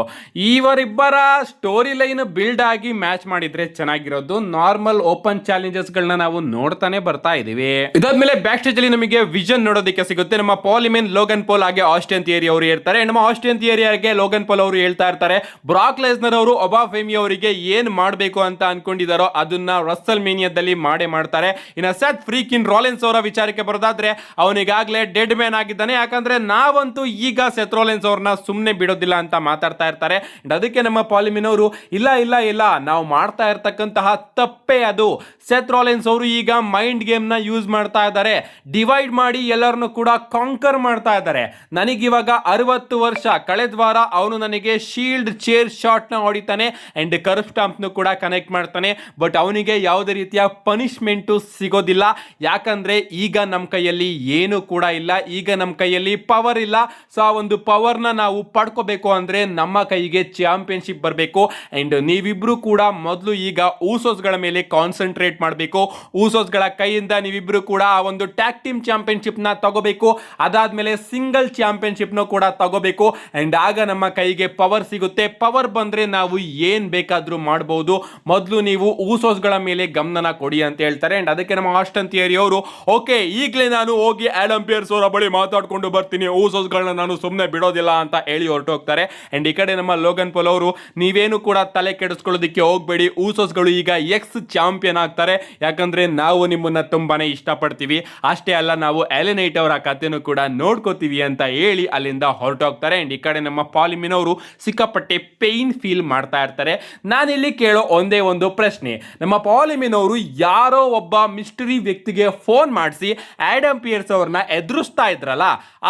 ಇವರಿಬ್ಬರ ಸ್ಟೋರಿ ಲೈನ್ ಬಿಲ್ಡ್ ಆಗಿ ಮ್ಯಾಚ್ ಮಾಡಿದ್ರೆ ಚೆನ್ನಾಗಿರೋದು. ನಾರ್ಮಲ್ ಓಪನ್ ಚಾಲೆಂಜಸ್ ಗಳನ್ನ ನಾವು ನೋಡ್ತಾನೆ ಬರ್ತಾ ಇದೀವಿ. ಇದಾದ್ಮೇಲೆ ಬ್ಯಾಕ್ ಸ್ಟೇಜ್ ಅಲ್ಲಿ ನಮಗೆ ವಿಷನ್ ನೋಡೋದಕ್ಕೆ ಸಿಗುತ್ತೆ. ನಮ್ಮ ಪಾಲಿಮೆನ್, ಲೋಗನ್ ಪೋಲ್ ಹಾಗೆ ಆಸ್ಟಿನ್ ಥಿಯರಿ ಅವರು ಇರ್ತಾರೆ. ನಮ್ಮ ಆಸ್ಟಿನ್ ಥಿಯರಿಗೆ ಲೋಗನ್ ಪೋಲ್ ಅವರು ಹೇಳ್ತಾ ಇರ್ತಾರೆ, ಬ್ರಾಕ್ ಲೆಸ್ನರ್ ಅವರು ಒಬಾಫೆಮಿ ಅವರಿಗೆ ಏನ್ ಮಾಡಬೇಕು ಅಂತ ಅನ್ಕೊಂಡಿದಾರೋ ಅದನ್ನ ರಸಲ್ ಮೇನಿಯಾದಲ್ಲಿ ಮಾಡೇ ಮಾಡ್ತಾರೆ. ಇನ್ನು ಸೆತ್ ಫ್ರೀಕಿನ್ ರಾಲೆನ್ಸ್ ಅವರ ವಿಚಾರಕ್ಕೆ ಬರೋದಾದ್ರೆ ಅವನಿಗಾಗ್ಲೇ ಡೆಡ್ ಮ್ಯಾನ್ ಆಗಿದ್ದಾನೆ, ಯಾಕಂದ್ರೆ ನಾವಂತೂ ಈಗ ಸೆತ್ ರಾಲೆನ್ಸ್ ಅವ್ರನ್ನ ಸುಮ್ಮನೆ ಬಿಡೋದಿಲ್ಲ ಅಂತ ಮಾತಾಡ್ತಾ ಇರ್ತಾರೆ. ಅದಕ್ಕೆ ನಮ್ಮ ಪಾಲಿಮೆನ್ ಅವರು ಇಲ್ಲ ಇಲ್ಲ ಇಲ್ಲ, ನಾವು ಮಾಡ್ತಾ ಇರ್ತಕ್ಕಂತಹ ತಪ್ಪೇ ಅದು. ಸೆತ್ ರಾಲೆನ್ಸ್ ಅವರು ಈಗ ಮೈಂಡ್ ಗೇಮ್ ನ ಯೂಸ್ ಮಾಡ್ತಾ ಇದ್ದಾರೆ, ಡಿವೈಡ್ ಮಾಡಿ ಎಲ್ಲರನ್ನು ಕೂಡ ಕಾಂಕರ್ ಮಾಡ್ತಾ ಇದ್ದಾರೆ. ನನಗಿವಾಗ 60 ವರ್ಷ, ಕಳೆದ ವಾರ ಅವನು ನನಗೆ ಶೀಲ್ಡ್ ಚೇರ್ ಶಾಟ್ ನ ಹೊಡಿತಾನೆ ಅಂಡ್ ಕರ್ವ್ ಸ್ಟಾಂಪ್ ನು ಕೂಡ ಕನೆಕ್ಟ್ ಮಾಡ್ತಾನೆ, ಬಟ್ ಅವನಿಗೆ ಯಾವುದೇ ರೀತಿಯ ಪನಿಷ್ಮೆಂಟ್ ಸಿಗೋದಿಲ್ಲ, ಯಾಕಂದ್ರೆ ಈಗ ನಮ್ಮ ಕೈಯಲ್ಲಿ ಏನು ಕೂಡ ಇಲ್ಲ, ಈಗ ನಮ್ಮ ಕೈಯಲ್ಲಿ ಪವರ್ ಇಲ್ಲ. ಸೊ ಆ ಒಂದು ಪವರ್ ನ ನಾವು ಪಡ್ಕೋಬೇಕು ಅಂದ್ರೆ ನಮ್ಮ ಕೈಗೆ ಚಾಂಪಿಯನ್ಶಿಪ್ ಬರಬೇಕು. ಅಂಡ್ ನೀವಿಬ್ರು ಕೂಡ ಮೊದಲು ಈಗ ಊಸೋಸ್ ಗಳ ಮೇಲೆ ಕಾನ್ಸಂಟ್ರೇಟ್ ಮಾಡಬೇಕು. ಊಸೋಸ್ ಗಳ ಕೈಯಿಂದ ನೀವಿಬ್ರು ಕೂಡ ಆ ಒಂದು ಟ್ಯಾಗ್ ಟೀಮ್ ಚಾಂಪಿಯನ್ಶಿಪ್ ನ ತಗೋಬೇಕು, ಅದಾದ್ಮೇಲೆ ಸಿಂಗಲ್ ಚಾಂಪಿಯನ್ಶಿಪ್ ನ ಕೂಡ ತಗೋಬೇಕು. ಅಂಡ್ ಆಗ ನಮ್ಮ ಕೈಗೆ ಪವರ್ ಸಿಗುತ್ತೆ. ಪವರ್ ಬಂದ್ರೆ ನಾವು ಏನ್ ಬೇಕಾದ್ರೂ ಮಾಡಬಹುದು. ಮೊದಲು ನೀವು ಊಸೋಸ್ ಗಳ ಮೇಲೆ ಗಮನ ಕೊಡಿ ಅಂತ ಹೇಳ್ತಾರೆ. ಅಂಡ್ ಅದಕ್ಕೆ ನಮ್ಮ ಆಸ್ಟಿನ್ ಥಿಯರಿ ಅವರು ಓಕೆ, ಈಗಲೇ ನಾನು ಹೋಗಿ ಆಡಮ್ ಪಿಯರ್ಸ್ ಅವರ ಬಳಿ ಮಾತಾಡ್ಕೊಂಡು ಬರ್ತೀನಿ, ಊಸೋಸ್ ಗಳನ್ನ ನಾನು ಸುಮ್ಮನೆ ಬಿಡೋದಿಲ್ಲ ಅಂತ ಹೇಳಿ ಹೊರಟೋಗ್ತಾರೆ. ಅಂಡ್ ಈ ಕಡೆ ನಮ್ಮ ಲೋಗನ್ ಪೋಲ್ ಅವರು ನೀವೇನು ಕೂಡ ತಲೆ ಕೆಡಿಸ್ಕೊಳ್ಳೋದು ಮಾಡ್ಕೊಳ್ಳೋದಕ್ಕೆ ಹೋಗ್ಬೇಡಿ. ಊಸೋಸ್ಗಳು ಈಗ ಎಕ್ಸ್ ಚಾಂಪಿಯನ್ ಆಗ್ತಾರೆ, ಯಾಕಂದ್ರೆ ನಾವು ನಿಮ್ಮನ್ನ ತುಂಬಾನೇ ಇಷ್ಟಪಡ್ತೀವಿ. ಅಷ್ಟೇ ಅಲ್ಲ, ನಾವು ಎಲಿನೈಟ್ ಅವರ ಕಥೆನೂ ಕೂಡ ನೋಡ್ಕೋತೀವಿ ಅಂತ ಹೇಳಿ ಅಲ್ಲಿಂದ ಹೊರಟೋಗ್ತಾರೆ. ಅಂಡ್ ಈ ಕಡೆ ನಮ್ಮ ಪಾಲಿಮಿನ್ ಅವರು ಸಿಕ್ಕಾಪಟ್ಟೆ ಪೇನ್ ಫೀಲ್ ಮಾಡ್ತಾ ಇರ್ತಾರೆ. ನಾನಿಲ್ಲಿ ಕೇಳೋ ಒಂದೇ ಒಂದು ಪ್ರಶ್ನೆ, ನಮ್ಮ ಪಾಲಿಮಿನ್ ಅವರು ಯಾರೋ ಒಬ್ಬ ಮಿಸ್ಟರಿ ವ್ಯಕ್ತಿಗೆ ಫೋನ್ ಮಾಡಿಸಿ ಆಡಮ್ ಪಿಯರ್ಸ್ ಅವ್ರನ್ನ ಎದುರಿಸ್ತಾ ಇದ್ರಲ್ಲ,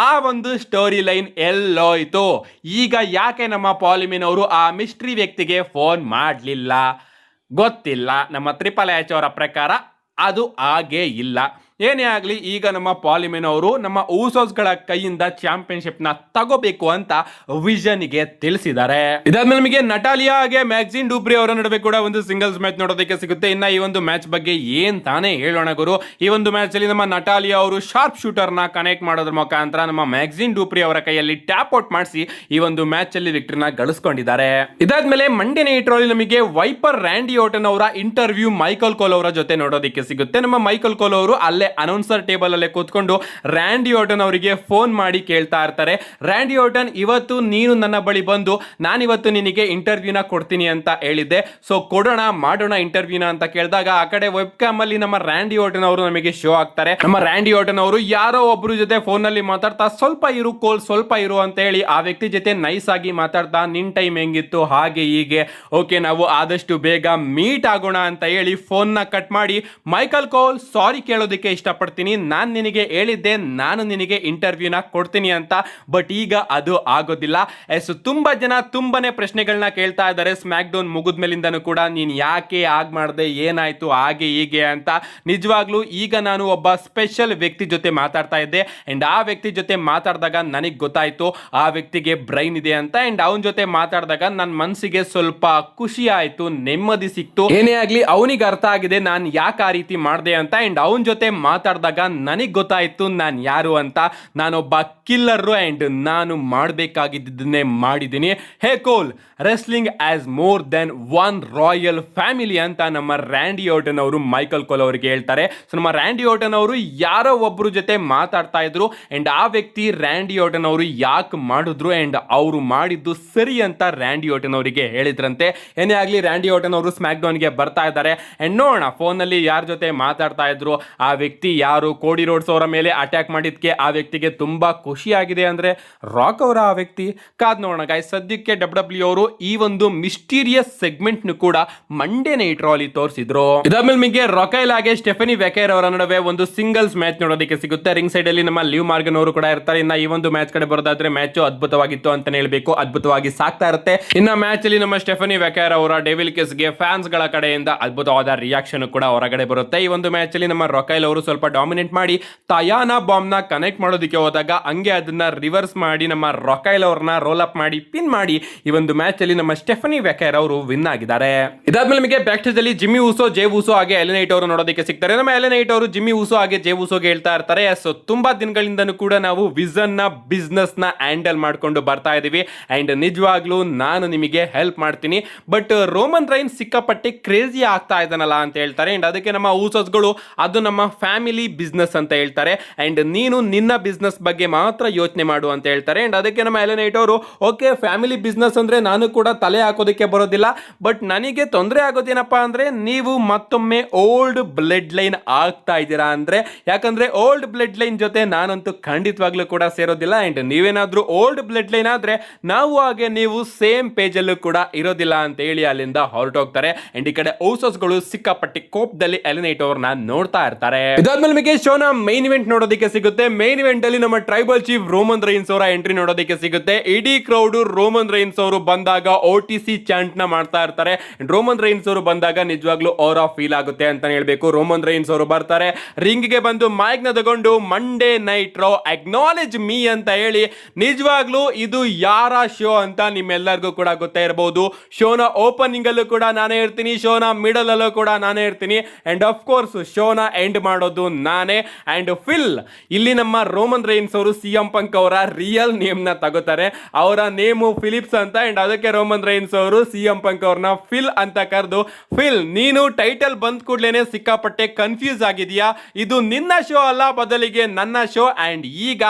ಆ ಒಂದು ಸ್ಟೋರಿ ಲೈನ್ ಎಲ್ಲೋಯ್ತು? ಈಗ ಯಾಕೆ ನಮ್ಮ ಪಾಲಿಮಿನ್ ಅವರು ಆ ಮಿಸ್ಟ್ರಿ ವ್ಯಕ್ತಿಗೆ ಫೋನ್ ಮಾಡಲಿಲ್ಲ? ಗೊತ್ತಿಲ್ಲ. ನಮ್ಮ ಟ್ರಿಪಲ್ ಎಚ್ ಅವರ ಪ್ರಕಾರ ಅದು ಹಾಗೇ ಇಲ್ಲ. ಏನೇ ಆಗಲಿ, ಈಗ ನಮ್ಮ ಪಾಲಿಮಿನ್ ಅವರು ನಮ್ಮ ಊಸೋಸ್ಗಳ ಕೈಯಿಂದ ಚಾಂಪಿಯನ್ಶಿಪ್ ನ ತಗೋಬೇಕು ಅಂತ ವಿಷನ್ಗೆ ತಿಳಿಸಿದ್ದಾರೆ. ಇದಾದ್ಮೇಲೆ ನಮಗೆ ನಟಾಲಿಯಾ ಹಾಗೆ ಮ್ಯಾಕ್ಸಿನ್ ಡೂಪ್ರಿ ಅವರ ನಡುವೆ ಕೂಡ ಒಂದು ಸಿಂಗಲ್ಸ್ ಮ್ಯಾಚ್ ನೋಡೋದಕ್ಕೆ ಸಿಗುತ್ತೆ. ಇನ್ನ ಈ ಒಂದು ಮ್ಯಾಚ್ ಬಗ್ಗೆ ಏನ್ ತಾನೇ ಹೇಳೋಣ ಗುರು. ಈ ಒಂದು ಮ್ಯಾಚ್ ಅಲ್ಲಿ ನಮ್ಮ ನಟಾಲಿಯಾ ಅವರು ಶಾರ್ಪ್ ಶೂಟರ್ ನ ಕನೆಕ್ಟ್ ಮಾಡೋದ್ರ ಮುಖಾಂತರ ನಮ್ಮ ಮ್ಯಾಕ್ಸಿನ್ ಡೂಪ್ರಿ ಅವರ ಕೈಯಲ್ಲಿ ಟ್ಯಾಪ್ ಔಟ್ ಮಾಡಿಸಿ ಈ ಒಂದು ಮ್ಯಾಚ್ ಅಲ್ಲಿ ವಿಕ್ಟರಿನ ಗಳಿಸ್ಕೊಂಡಿದ್ದಾರೆ. ಇದಾದ್ಮೇಲೆ ಮಂಡೇ ನೈಟ್ ರಲ್ಲಿ ನಮಗೆ ವೈಪರ್ ರ್ಯಾಂಡಿ ಓಟನ್ ಅವರ ಇಂಟರ್ವ್ಯೂ ಮೈಕಲ್ ಕೋಲ್ ಅವರ ಜೊತೆ ನೋಡೋದಕ್ಕೆ ಸಿಗುತ್ತೆ. ನಮ್ಮ ಮೈಕಲ್ ಕೋಲ್ ಅವರು ಅಲ್ಲೇ ಅನೌನ್ಸರ್ ಟೇಬಲ್ ಅಲ್ಲೇ ಕೂತ್ಕೊಂಡು ರ್ಯಾಂಡಿ ಓಟನ್ ಅವರಿಗೆ ಫೋನ್ ಮಾಡಿ ಕೇಳ್ತಾ ಇರ್ತಾರೆ, ರ್ಯಾಂಡಿ ಓಟನ್, ಇವತ್ತು ನೀನು ನನ್ನ ಬಳಿ ಬಂದು ನಾನಿವತ್ತು ನಿನಗೆ ಇಂಟರ್ವ್ಯೂನ ಕೊಡ್ತೀನಿ ಅಂತ ಹೇಳಿದ್ದೆ, ಸೊ ಕೊಡೋಣ, ಮಾಡೋಣ ಇಂಟರ್ವ್ಯೂನ ಅಂತ ಕೇಳಿದಾಗ ಆ ಕಡೆ ವೆಬ್ ಕ್ಯಾಮ್ ಅಲ್ಲಿ ನಮ್ಮ ರ್ಯಾಂಡಿ ಓಟನ್ ಅವರು ನಮಗೆ ಶೋ ಆಗ್ತಾರೆ. ನಮ್ಮ ರ್ಯಾಂಡಿ ಓಟನ್ ಅವರು ಯಾರೋ ಒಬ್ರು ಜೊತೆ ಫೋನ್ ನಲ್ಲಿ ಮಾತಾಡ್ತಾ ಸ್ವಲ್ಪ ಇರು ಕೋಲ್, ಸ್ವಲ್ಪ ಇರು ಅಂತ ಹೇಳಿ ಆ ವ್ಯಕ್ತಿ ಜೊತೆ ನೈಸ್ ಆಗಿ ಮಾತಾಡ್ತಾ ನಿನ್ ಟೈಮ್ ಹೆಂಗಿತ್ತು ಹಾಗೆ ಹೀಗೆ, ಓಕೆ ನಾವು ಆದಷ್ಟು ಬೇಗ ಮೀಟ್ ಆಗೋಣ ಅಂತ ಹೇಳಿ ಫೋನ್ ನ ಕಟ್ ಮಾಡಿ, ಮೈಕಲ್ ಕೋಲ್ ಸಾರಿ ಕೇಳೋದಕ್ಕೆ ಇಷ್ಟಪಡ್ತೀನಿ, ನಾನು ನಿನಗೆ ಹೇಳಿದ್ದೆ ನಾನು ನಿನಗೆ ಇಂಟರ್ವ್ಯೂನ ಕೊಡ್ತೀನಿ ಅಂತ, ಬಟ್ ಈಗ ಅದು ಆಗೋದಿಲ್ಲ. ತುಂಬಾ ಜನ ತುಂಬಾನೇ ಪ್ರಶ್ನೆಗಳನ್ನ ಕೇಳ್ತಾ ಇದ್ದಾರೆ ಸ್ಮ್ಯಾಕ್ ಡೌನ್ ಮುಗಿದ ಮೇಲಿಂದನೂ ಕೂಡ, ನೀನ್ ಯಾಕೆ ಆಗ್ ಮಾಡ್ದೆ, ಏನಾಯ್ತು ಹಾಗೆ ಹೀಗೆ ಅಂತ. ನಿಜವಾಗ್ಲೂ ಈಗ ನಾನು ಒಬ್ಬ ಸ್ಪೆಷಲ್ ವ್ಯಕ್ತಿ ಜೊತೆ ಮಾತಾಡ್ತಾ ಇದ್ದೆ ಅಂಡ್ ಆ ವ್ಯಕ್ತಿ ಜೊತೆ ಮಾತಾಡಿದಾಗ ನನಗೆ ಗೊತ್ತಾಯ್ತು ಆ ವ್ಯಕ್ತಿಗೆ ಬ್ರೈನ್ ಇದೆ ಅಂತ. ಅಂಡ್ ಅವನ ಜೊತೆ ಮಾತಾಡಿದಾಗ ನನ್ನ ಮನಸ್ಸಿಗೆ ಸ್ವಲ್ಪ ಖುಷಿ ಆಯ್ತು, ನೆಮ್ಮದಿ ಸಿಕ್ತು. ಏನೇ ಆಗ್ಲಿ ಅವನಿಗೆ ಅರ್ಥ ಆಗಿದೆ ನಾನು ಯಾಕೆ ಆ ರೀತಿ ಮಾಡಿದೆ ಅಂತ. ಅಂಡ್ ಅವನ ಜೊತೆ ಮಾತಾಡಿದಾಗ ನನಗೆ ಗೊತ್ತಾಯ್ತು ನಾನು ಯಾರು ಅಂತ. ನಾನೊಬ್ಬ ಕಿಲ್ಲರ್ ಅಂಡ್ ನಾನು ಮಾಡಬೇಕಾಗಿದ್ದನ್ನೇ ಮಾಡಿದ್ದೀನಿ. ಹೇ ಕೋಲ್, wrestling as more than one royal family ಅಂತ ನಮ್ಮ ರ್ಯಾಂಡಿ ಓಟನ್ ಅವರು ಮೈಕಲ್ ಕೋಲ್ ಅವರಿಗೆ ಹೇಳ್ತಾರೆ. ಸೊ ನಮ್ಮ ರ್ಯಾಂಡಿ ಓಟನ್ ಅವರು ಯಾರೋ ಒಬ್ರು ಜೊತೆ ಮಾತಾಡ್ತಾ ಇದ್ರು ಅಂಡ್ ಆ ವ್ಯಕ್ತಿ ರ್ಯಾಂಡಿ ಓಟನ್ ಅವರು ಯಾಕೆ ಮಾಡಿದ್ರು ಅಂಡ್ ಅವರು ಮಾಡಿದ್ದು ಸರಿ ಅಂತ ರ್ಯಾಂಡಿ ಓಟನ್ ಅವರಿಗೆ ಹೇಳಿದ್ರಂತೆ. ಏನೇ ಆಗಲಿ ರ್ಯಾಂಡಿ ಓಟನ್ ಅವರು ಸ್ಮ್ಯಾಕ್ ಡೌನ್ಗೆ ಬರ್ತಾ ಇದ್ದಾರೆ ಅಂಡ್ ನೋಡೋಣ ಫೋನ್ ನಲ್ಲಿ ಯಾರ ಜೊತೆ ಮಾತಾಡ್ತಾ ಇದ್ರು, ಆ ವ್ಯಕ್ತಿ ಯಾರು, ಕೋಡಿ ರೋಡ್ಸ್ ಅವರ ಮೇಲೆ ಅಟ್ಯಾಕ್ ಮಾಡಿದ್ಕೆ ಆ ವ್ಯಕ್ತಿಗೆ ತುಂಬಾ ಖುಷಿ ಆಗಿದೆ ಅಂದ್ರೆ ರಾಕ್ ಅವರ ಆ ವ್ಯಕ್ತಿ, ಕಾದ್ ನೋಡೋಣ ಗಾಯ್ಸ್. ಸದ್ಯಕ್ಕೆ ಡಬ್ಲ್ಯೂ ಅವರು ಈ ಒಂದು ಮಿಸ್ಟೀರಿಯಸ್ ಸೆಗ್ಮೆಂಟ್ ನು ಕೂಡ ಮಂಡೇ ನೈಟ್ ರಾಲಿ ತೋರಿಸಿದ್ರು. ಇದಾದ್ಮೇಲೆ ನಿಮಗೆ ರೊಕೈಲ್ ಹಾಗೆ ಸ್ಟೆಫನಿ ವೆಕೇರ್ ಅವರ ನಡುವೆ ಒಂದು ಸಿಂಗಲ್ಸ್ ಮ್ಯಾಚ್ ನೋಡೋದಕ್ಕೆ ಸಿಗುತ್ತೆ. ರಿಂಗ್ ಸೈಡ್ ಅಲ್ಲಿ ನಮ್ಮ ಲಿವ್ ಮಾರ್ಗನ್ ಅವರು ಕೂಡ ಇರ್ತಾರೆ. ಇನ್ನ ಈ ಒಂದು ಮ್ಯಾಚ್ ಕಡೆ ಬರೋದಾದ್ರೆ ಮ್ಯಾಚ್ ಅದ್ಭುತವಾಗಿತ್ತು ಅಂತಾನೆ ಹೇಳ್ಬೇಕು, ಅದ್ಭುತವಾಗಿ ಸಾಕ್ತಾ ಇರುತ್ತೆ. ಇನ್ನ ಮ್ಯಾಚ್ ಅಲ್ಲಿ ನಮ್ಮ ಸ್ಟೆಫನಿ ವೆಕೇರ್ ಅವರ ಡೆವಿಲ್ ಗೆ ಫ್ಯಾನ್ಸ್ ಗಳ ಕಡೆಯಿಂದ ಅದ್ಭುತವಾದ ರಿಯಾಕ್ಷನ್ ಕೂಡ ಹೊರಗಡೆ ಬರುತ್ತೆ. ಈ ಒಂದು ಮ್ಯಾಚ್ ಅಲ್ಲಿ ನಮ್ಮ ರೊಕೈಲ್ ಅವರು ಸ್ವಲ್ಪ ಡಾಮಿನೇಟ್ ಮಾಡಿ ತಯಾನಾ ಬಾಂಬ್ ನ ಕನೆಕ್ಟ್ ಮಾಡೋದಕ್ಕೆ ಹೋದಾಗ ಹಂಗೆ ಅದನ್ನ ರಿವರ್ಸ್ ಮಾಡಿ ನಮ್ಮ ರೊಕೈಲ್ ಅವ್ರನ್ನ ರೋಲ್ ಅಪ್ ಮಾಡಿ ಪಿನ್ ಮಾಡಿ ಈ ಒಂದು ಮ್ಯಾಚ್ ಅಲ್ಲಿ ನಮ್ಮ ಸ್ಟೆಫನಿ ವೆಕೇರ್ ಅವರು ವಿನ್ ಆಗಿದ್ದಾರೆ. ಇದಾದ್ಮೇಲೆ ನಮಗೆ ಬ್ಯಾಕ್ ಸ್ಟೇಜ್ ಅಲ್ಲಿ ಜಿಮ್ಮಿ ಊಸೋ, ಜೇ ಊಸೋ ಹಾಗೆ ಎಲಿನೈಟ್ ಅವರು ನೋಡೋದಕ್ಕೆ ಸಿಗ್ತಾರೆ. ನಮ್ಮ ಎಲಿನೈಟ್ ಅವರು ಜಿಮ್ಮಿ ಊಸೋ ಹಾಗೆ ಜೇ ಊಸೋಗೆ ಹೇಳ್ತಾ ಇರ್ತಾರೆ, ಸೊ ತುಂಬಾ ದಿನಗಳಿಂದನೂ ಕೂಡ ನಾವು ವಿಷನ್ ನ ಬಿಸ್ನೆಸ್ ನ ಹ್ಯಾಂಡಲ್ ಮಾಡ್ಕೊಂಡು ಬರ್ತಾ ಇದೀವಿ ಅಂಡ್ ನಿಜವಾಗ್ಲೂ ನಾನು ನಿಮಗೆ ಹೆಲ್ಪ್ ಮಾಡ್ತೀನಿ, ಬಟ್ ರೋಮನ್ ರೈನ್ ಸಿಕ್ಕಾಪಟ್ಟೆ ಕ್ರೇಜಿ ಆಗ್ತಾ ಇದ್ದಾನಲ್ಲ ಅಂತ ಹೇಳ್ತಾರೆ. ಅಂಡ್ ಅದಕ್ಕೆ ನಮ್ಮ ಊಸೋಸ್ಗಳು ಅದು ನಮ್ಮ ಫ್ಯಾಮಿಲಿ ಬಿಸ್ನೆಸ್ ಅಂತ ಹೇಳ್ತಾರೆ ಅಂಡ್ ನೀನು ನಿನ್ನ ಬಿಸ್ನೆಸ್ ಬಗ್ಗೆ ಮಾತ್ರ ಯೋಚನೆ ಮಾಡು ಅಂತ ಹೇಳ್ತಾರೆ. ಅಂಡ್ ಅದಕ್ಕೆ ನಮ್ಮ ಎಲಿನೈಟ್ ಅವರು ಓಕೆ ಫ್ಯಾಮಿಲಿ ಬಿಸ್ನೆಸ್ ಅಂದ್ರೆ ನಾನು ಕೂಡ ತಲೆ ಹಾಕೋದಕ್ಕೆ ಬರೋದಿಲ್ಲ, ಬಟ್ ನನಗೆ ತೊಂದರೆ ಆಗೋದೇನಪ್ಪಾ ಅಂದ್ರೆ ನೀವು ಮತ್ತೊಮ್ಮೆ ಓಲ್ಡ್ ಬ್ಲಡ್ ಲೈನ್ ಆಗ್ತಾ ಇದ್ದೀರಾ ಅಂದ್ರೆ, ಯಾಕಂದ್ರೆ ಓಲ್ಡ್ ಬ್ಲಡ್ ಲೈನ್ ಜೊತೆ ನಾನಂತೂ ಖಂಡಿತವಾಗ್ಲೂ ಕೂಡ ಸೇರೋದಿಲ್ಲ ಅಂಡ್ ನೀವೇನಾದ್ರೂ ಓಲ್ಡ್ ಬ್ಲಡ್ ಲೈನ್ ಆದ್ರೆ ನಾವು ಹಾಗೆ ನೀವು ಸೇಮ್ ಪೇಜ್ ಅಲ್ಲೂ ಕೂಡ ಇರೋದಿಲ್ಲ ಅಂತ ಹೇಳಿ ಅಲ್ಲಿಂದ ಹೊರಟೋಗ್ತಾರೆ. ಅಂಡ್ ಈ ಕಡೆ ಔಸಸ್ಗಳು ಸಿಕ್ಕಾಪಟ್ಟಿ ಕೋಪದಲ್ಲಿ ಎಲಿನೈಟ್ ಅವ್ರನ್ನ ನೋಡ್ತಾ ಇರ್ತಾರೆ. ಇದಾದ್ಮೇಲೆ ನಮಗೆ ಶೋನ ಮೈನ್ ಇವೆಂಟ್ ನೋಡೋದಕ್ಕೆ ಸಿಗುತ್ತೆ. ಮೈನ್ ಇವೆಂಟ್ ಅಲ್ಲಿ ನಮ್ಮ ಟ್ರೈಬಲ್ ಚೀಫ್ ರೋಮನ್ ರೈನ್ಸ್ ಅವರ ಎಂಟ್ರಿ ನೋಡೋದಕ್ಕೆ ಸಿಗುತ್ತೆ. ಇಡೀ ಕ್ರೌಡ್ ರೋಮನ್ ರೈನ್ಸ್ ಅವರು ಬಂದಾಗ OTC ಚಾಂಟ್ ನ ಮಾಡ್ತಾ ಇರ್ತಾರೆ. ರೋಮನ್ ರೈನ್ಸ್ ಅವರು ಬಂದಾಗ ನಿಜವಾಗ್ಲೂ ಅವರ ಫೀಲ್ ಆಗುತ್ತೆ ಅಂತ ಹೇಳ್ಬೇಕು. ರೋಮನ್ ರೈನ್ಸ್ ಅವರು ಬರ್ತಾರೆ, ರಿಂಗ್ ಗೆ ಬಂದು ಮೈಕ್ ನ ತಗೊಂಡು Monday night Raw acknowledge me ಅಂತ ಹೇಳಿ, ನಿಜವಾಗ್ಲೂ ಇದು ಯಾರ ಶೋ ಅಂತ ನಿಮ್ಮೆಲ್ಲರಿಗೂ ಕೂಡ ಗೊತ್ತೇ ಇರಬಹುದು. ಶೋನ ಓಪನಿಂಗ್ ಅಲ್ಲೂ ಕೂಡ ನಾನೇ ಇರ್ತೀನಿ, ಶೋನ ಮಿಡಲ್ ಅಲ್ಲೂ ಕೂಡ ನಾನೇ ಇರ್ತೀನಿ ಅಂಡ್ ಆಫ್ ಕೋರ್ಸ್ ಶೋನ ಎಂಡ್ ಮಾಡೋದು ನಾನೇ. ಅಂಡ್ ಫಿಲ್ ಇಲ್ಲಿ ನಮ್ಮ ರೋಮನ್ ರೈನ್ಸ್ ಅವರು ಎಂ ಪಂಕ್ ಅವರ ರಿಯಲ್ ನೇಮ್ ನ ತಗೋತಾರೆ. ಅವರ ನೇಮು ಫಿಲಿಪ್ಸ್ ಅಂತ. ಅಂಡ್ ಅದಕ್ಕೆ ರೋಮನ್ ರೈನ್ಸ್ ಅವರು ಸಿ ಎಂ ಪಂಕ್ ಅವ್ರನ್ನ ಫಿಲ್ ಅಂತ ಕರೆದು, ಫಿಲ್ ನೀನು ಟೈಟಲ್ ಬಂದ್ ಕೂಡ್ಲೇನೆ ಸಿಕ್ಕಾಪಟ್ಟೆ ಕನ್ಫ್ಯೂಸ್ ಆಗಿದೆಯಾ, ಇದು ನಿನ್ನ ಶೋ ಅಲ್ಲ, ಬದಲಿಗೆ ನನ್ನ ಶೋ. ಅಂಡ್ ಈಗ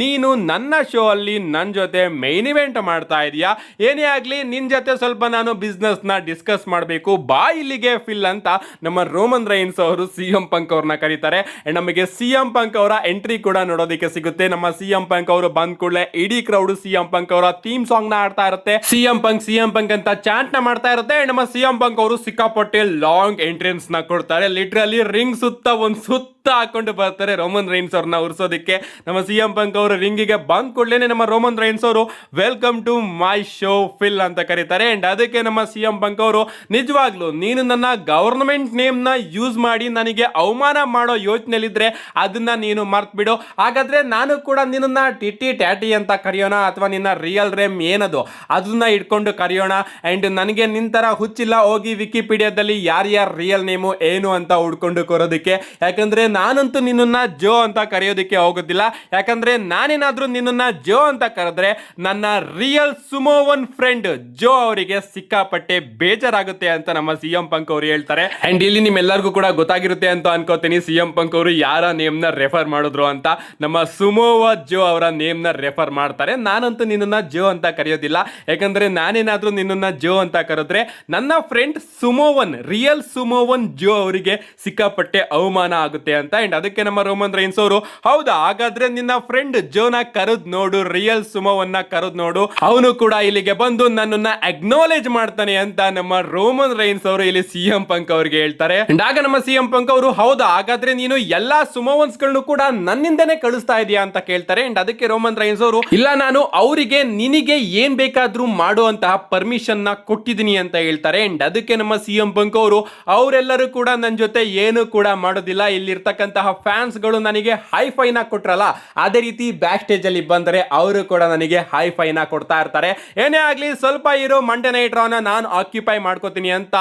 ನೀನು ನನ್ನ ಶೋ ಅಲ್ಲಿ ನನ್ನ ಜೊತೆ ಮೈನ್ ಇವೆಂಟ್ ಮಾಡ್ತಾ ಇದೀಯಾ. ಏನೇ ಆಗ್ಲಿ ನಿನ್ ಜೊತೆ ಸ್ವಲ್ಪ ನಾನು ಬಿಸ್ನೆಸ್ ನ ಡಿಸ್ಕಸ್ ಮಾಡಬೇಕು, ಬಾ ಇಲ್ಲಿಗೆ ಫಿಲ್ ಅಂತ ನಮ್ಮ ರೋಮನ್ ರೈನ್ಸ್ ಅವರು ಸಿ ಎಂ ಪಂಕ್ ಅವ್ರನ್ನ ಕರೀತಾರೆ. ಅಂಡ್ ನಮಗೆ ಸಿ ಎಂ ಪಂಕ್ ಅವರ ಎಂಟ್ರಿ ಕೂಡ ನೋಡೋದಕ್ಕೆ ಸಿಗುತ್ತೆ. ನಮ್ಮ ಸಿ ಎಂ ಪಂಕ್ ಅವರು ಬಂದ್ ಕೂಡಲೇ ಇಡೀ ಕ್ರೌಡ್ ಸಿ ಎಂ ಪಂಕ್ ಅವರ ಥೀಮ್ ಸಾಂಗ್ ನ ಆಡ್ತಾ ಇರುತ್ತೆ. ಸಿ ಎಂ ಪಂಕ್ ಅಂತ ಚಾಂಟ್ ನ ಮಾಡ್ತಾ ಇರುತ್ತೆ. ಅಂಡ್ ನಮ್ಮ ಸಿ ಎಂ ಪಂಕ್ ಅವರು ಸಿಕ್ಕಾಪಟ್ಟೆ ಲಾಂಗ್ ಎಂಟ್ರೆನ್ಸ್ ನ ಕೊಡ್ತಾರೆ. ಲಿಟ್ರಲಿ ರಿಂಗ್ ಸುತ್ತ ಒಂದ್ ಸುತ್ತ ಹಾಕೊಂಡು ಬರ್ತಾರೆ ರೋಮನ್ ರೈನ್ಸ್ ಅವ್ರನ್ನ ಉರ್ಸೋದಕ್ಕೆ. ನಮ್ಮ ಸಿ ಎಂ ಪಂಕ್ ಅವರು ರಿಂಗಿಗೆ ಬಂದ್ ಕೂಡಲೇ ನಮ್ಮ ರೋಮನ್ ರೈನ್ಸ್ ಅವರು welcome to my show Phil ಅಂತ ಕರೀತಾರೆ. ಅಂಡ್ ಅದಕ್ಕೆ ನಮ್ಮ ಸಿ ಎಂ ಪಂಕ್ ಅವರು, ನಿಜವಾಗ್ಲು ನೀನು ನನ್ನ ಗವರ್ನಮೆಂಟ್ ನೇಮ್ ನ ಯೂಸ್ ಮಾಡಿ ನನಗೆ ಅವಮಾನ ಮಾಡೋ ಯೋಚನೆಯಲ್ಲಿದ್ರೆ ಅದನ್ನ ನೀನು ಮರ್ತ್ ಬಿಡು. ಹಾಗಾದ್ರೆ ನಾನು ಕೂಡ ನಿನ್ನ ಟಿಟಿ ಟ್ಯಾಟಿ ಅಂತ ಕರೆಯೋಣ, ಅಥವಾ ನಿನ್ನ ರಿಯಲ್ ನೇಮ್ ಏನದು ಅದನ್ನ ಇಟ್ಕೊಂಡು ಕರೆಯೋಣ. ಅಂಡ್ ನನಗೆ ನಿಂತರ ಹುಚ್ಚಿಲ್ಲ, ಹೋಗಿ ವಿಕಿಪೀಡಿಯಾದಲ್ಲಿ ಯಾರ್ಯಾರ ರಿಯಲ್ ನೇಮು ಏನು ಅಂತ ಹುಡ್ಕೊಂಡು ಕೊರೋದಕ್ಕೆ. ಯಾಕಂದ್ರೆ ನಾನಂತೂ ನಿನ್ನ ಜೋ ಅಂತ ಕರೆಯೋದಕ್ಕೆ ಹೋಗೋದಿಲ್ಲ. ಯಾಕಂದ್ರೆ ನಾನೇನಾದ್ರೂ ನಿನ್ನ ಜೋ ಅಂತ ಕರೆದ್ರೆ ನನ್ನ ರಿಯಲ್ ಸುಮೋವನ್ ಫ್ರೆಂಡ್ ಜೋ ಅವರಿಗೆ ಸಿಕ್ಕಾಪಟ್ಟೆ ಬೇಜಾರಾಗುತ್ತೆ ಅಂತ ನಮ್ಮ ಸಿ ಎಂ ಪಂಕ್ ಅವರು ಹೇಳ್ತಾರೆ. ಅಂಡ್ ಇಲ್ಲಿ ನಿಮ್ಮೆಲ್ಲರಿಗೂ ಕೂಡ ಗೊತ್ತಾಗಿರುತ್ತೆ ಅಂತ ಅನ್ಕೋತೀನಿ ಸಿ ಎಂ ಪಂಕ್ ಅವರು ಯಾರ ನೇಮ್ ನ ರೆಫರ್ ಮಾಡಿದ್ರು ಅಂತ. ನಮ್ಮ ಸುಮೋವಾ ಜೋ ಅವರ ನೇಮ್ ನ ರೆಫರ್ ಮಾಡ್ತಾರೆ. ನಾನಂತೂ ನಿನ್ನ ಜೋ ಅಂತ ಕರೆಯೋದಿಲ್ಲ. ಯಾಕಂದ್ರೆ ನಾನೇನಾದ್ರೂ ನಿನ್ನ ಜೋ ಅಂತ ಕರೆದ್ರೆ ನನ್ನ ಫ್ರೆಂಡ್ ಸುಮೋವನ್, ರಿಯಲ್ ಸುಮೋವನ್ ಜೋ ಅವರಿಗೆ ಸಿಕ್ಕಾಪಟ್ಟೆ ಅವಮಾನ ಆಗುತ್ತೆ ಅಂತ. ಅಂಡ್ ಅದಕ್ಕೆ ನಮ್ಮ ರೋಮನ್ ರೈನ್ಸ್ ಅವರು, ಹೌದಾ ಹಾಗಾದ್ರೆ ನಿನ್ನ ಫ್ರೆಂಡ್ ಜೋನ ಕರೆದ್ ನೋಡು, ರಿಯಲ್ ಸುಮೋವನ್ನ ಕರೆದ್ ನೋಡು, ಅವನು ಕೂಡ ಇಲ್ಲಿಗೆ ಬಂದು ನನ್ನನ್ನ ಅಕ್ನಾಲೇಜ್ ಮಾಡ್ತಾನೆ ಅಂತ ನಮ್ಮ ರೋಮನ್ ರೈನ್ಸ್ ಅವರು ಇಲ್ಲಿ ಸಿ ಎಂ ಪಂಕ್ ಅವರಿಗೆ ಹೇಳ್ತಾರೆ. ಅಂಡ್ ಆಗ ನಮ್ಮ ಸಿ ಎಂ ಪಂಕ್ ಅವರು, ಹೌದಾ ಹಾಗಾದ್ರೆ ನೀನು ಎಲ್ಲಾ ಸುಮೋವನ್ಸ್ ಗಳನ್ನು ಕೂಡ ನನ್ನಿಂದನೇ ಕಳಿಸ್ತಾ ಇದೀಯಾ ಅಂತ ಕೇಳ್ತಾರೆ. ಅಂಡ್ ಅದಕ್ಕೆ ರೋಮನ್ ರೈನ್ಸ್ ಅವರು, ಇಲ್ಲ ನಾನು ಅವರಿಗೆ ನಿನಗೆ ಏನ್ ಬೇಕಾದ್ರೂ ಮಾಡುವಂತಹ ಪರ್ಮಿಷನ್ ನ ಕೊಟ್ಟಿದ್ದೀನಿ ಅಂತ ಹೇಳ್ತಾರೆ. ಅಂಡ್ ಅದಕ್ಕೆ ನಮ್ಮ ಸಿ ಎಂ ಪಂಕ್ ಅವರು, ಅವರೆಲ್ಲರೂ ಕೂಡ ನನ್ನ ಜೊತೆ ಏನು ಕೂಡ ಮಾಡೋದಿಲ್ಲ, ಇಲ್ಲಿರ್ತಕ್ಕಂತಹ ಫ್ಯಾನ್ಸ್ ಗಳು ನನಗೆ ಹೈ ಫೈನ ಕೊಟ್ರಲ್ಲ, ಅದೇ ರೀತಿ ಬ್ಯಾಕ್ ಸ್ಟೇಜ್ ಅಲ್ಲಿ ಬಂದರೆ ಅವರು ಕೂಡ ನನಗೆ ಹೈ ಫೈನ ಕೊಡ್ತಾ ಇರ್ತಾರೆ. ಏನೇ ಆಗ್ಲಿ ಸ್ವಲ್ಪ ಇರೋ ಮಂಡೇ ನೈಟ್ ರಾನ ನಾನು ಆಕ್ಯುಪೈ ಮಾಡ್ಕೋತೀನಿ ಅಂತ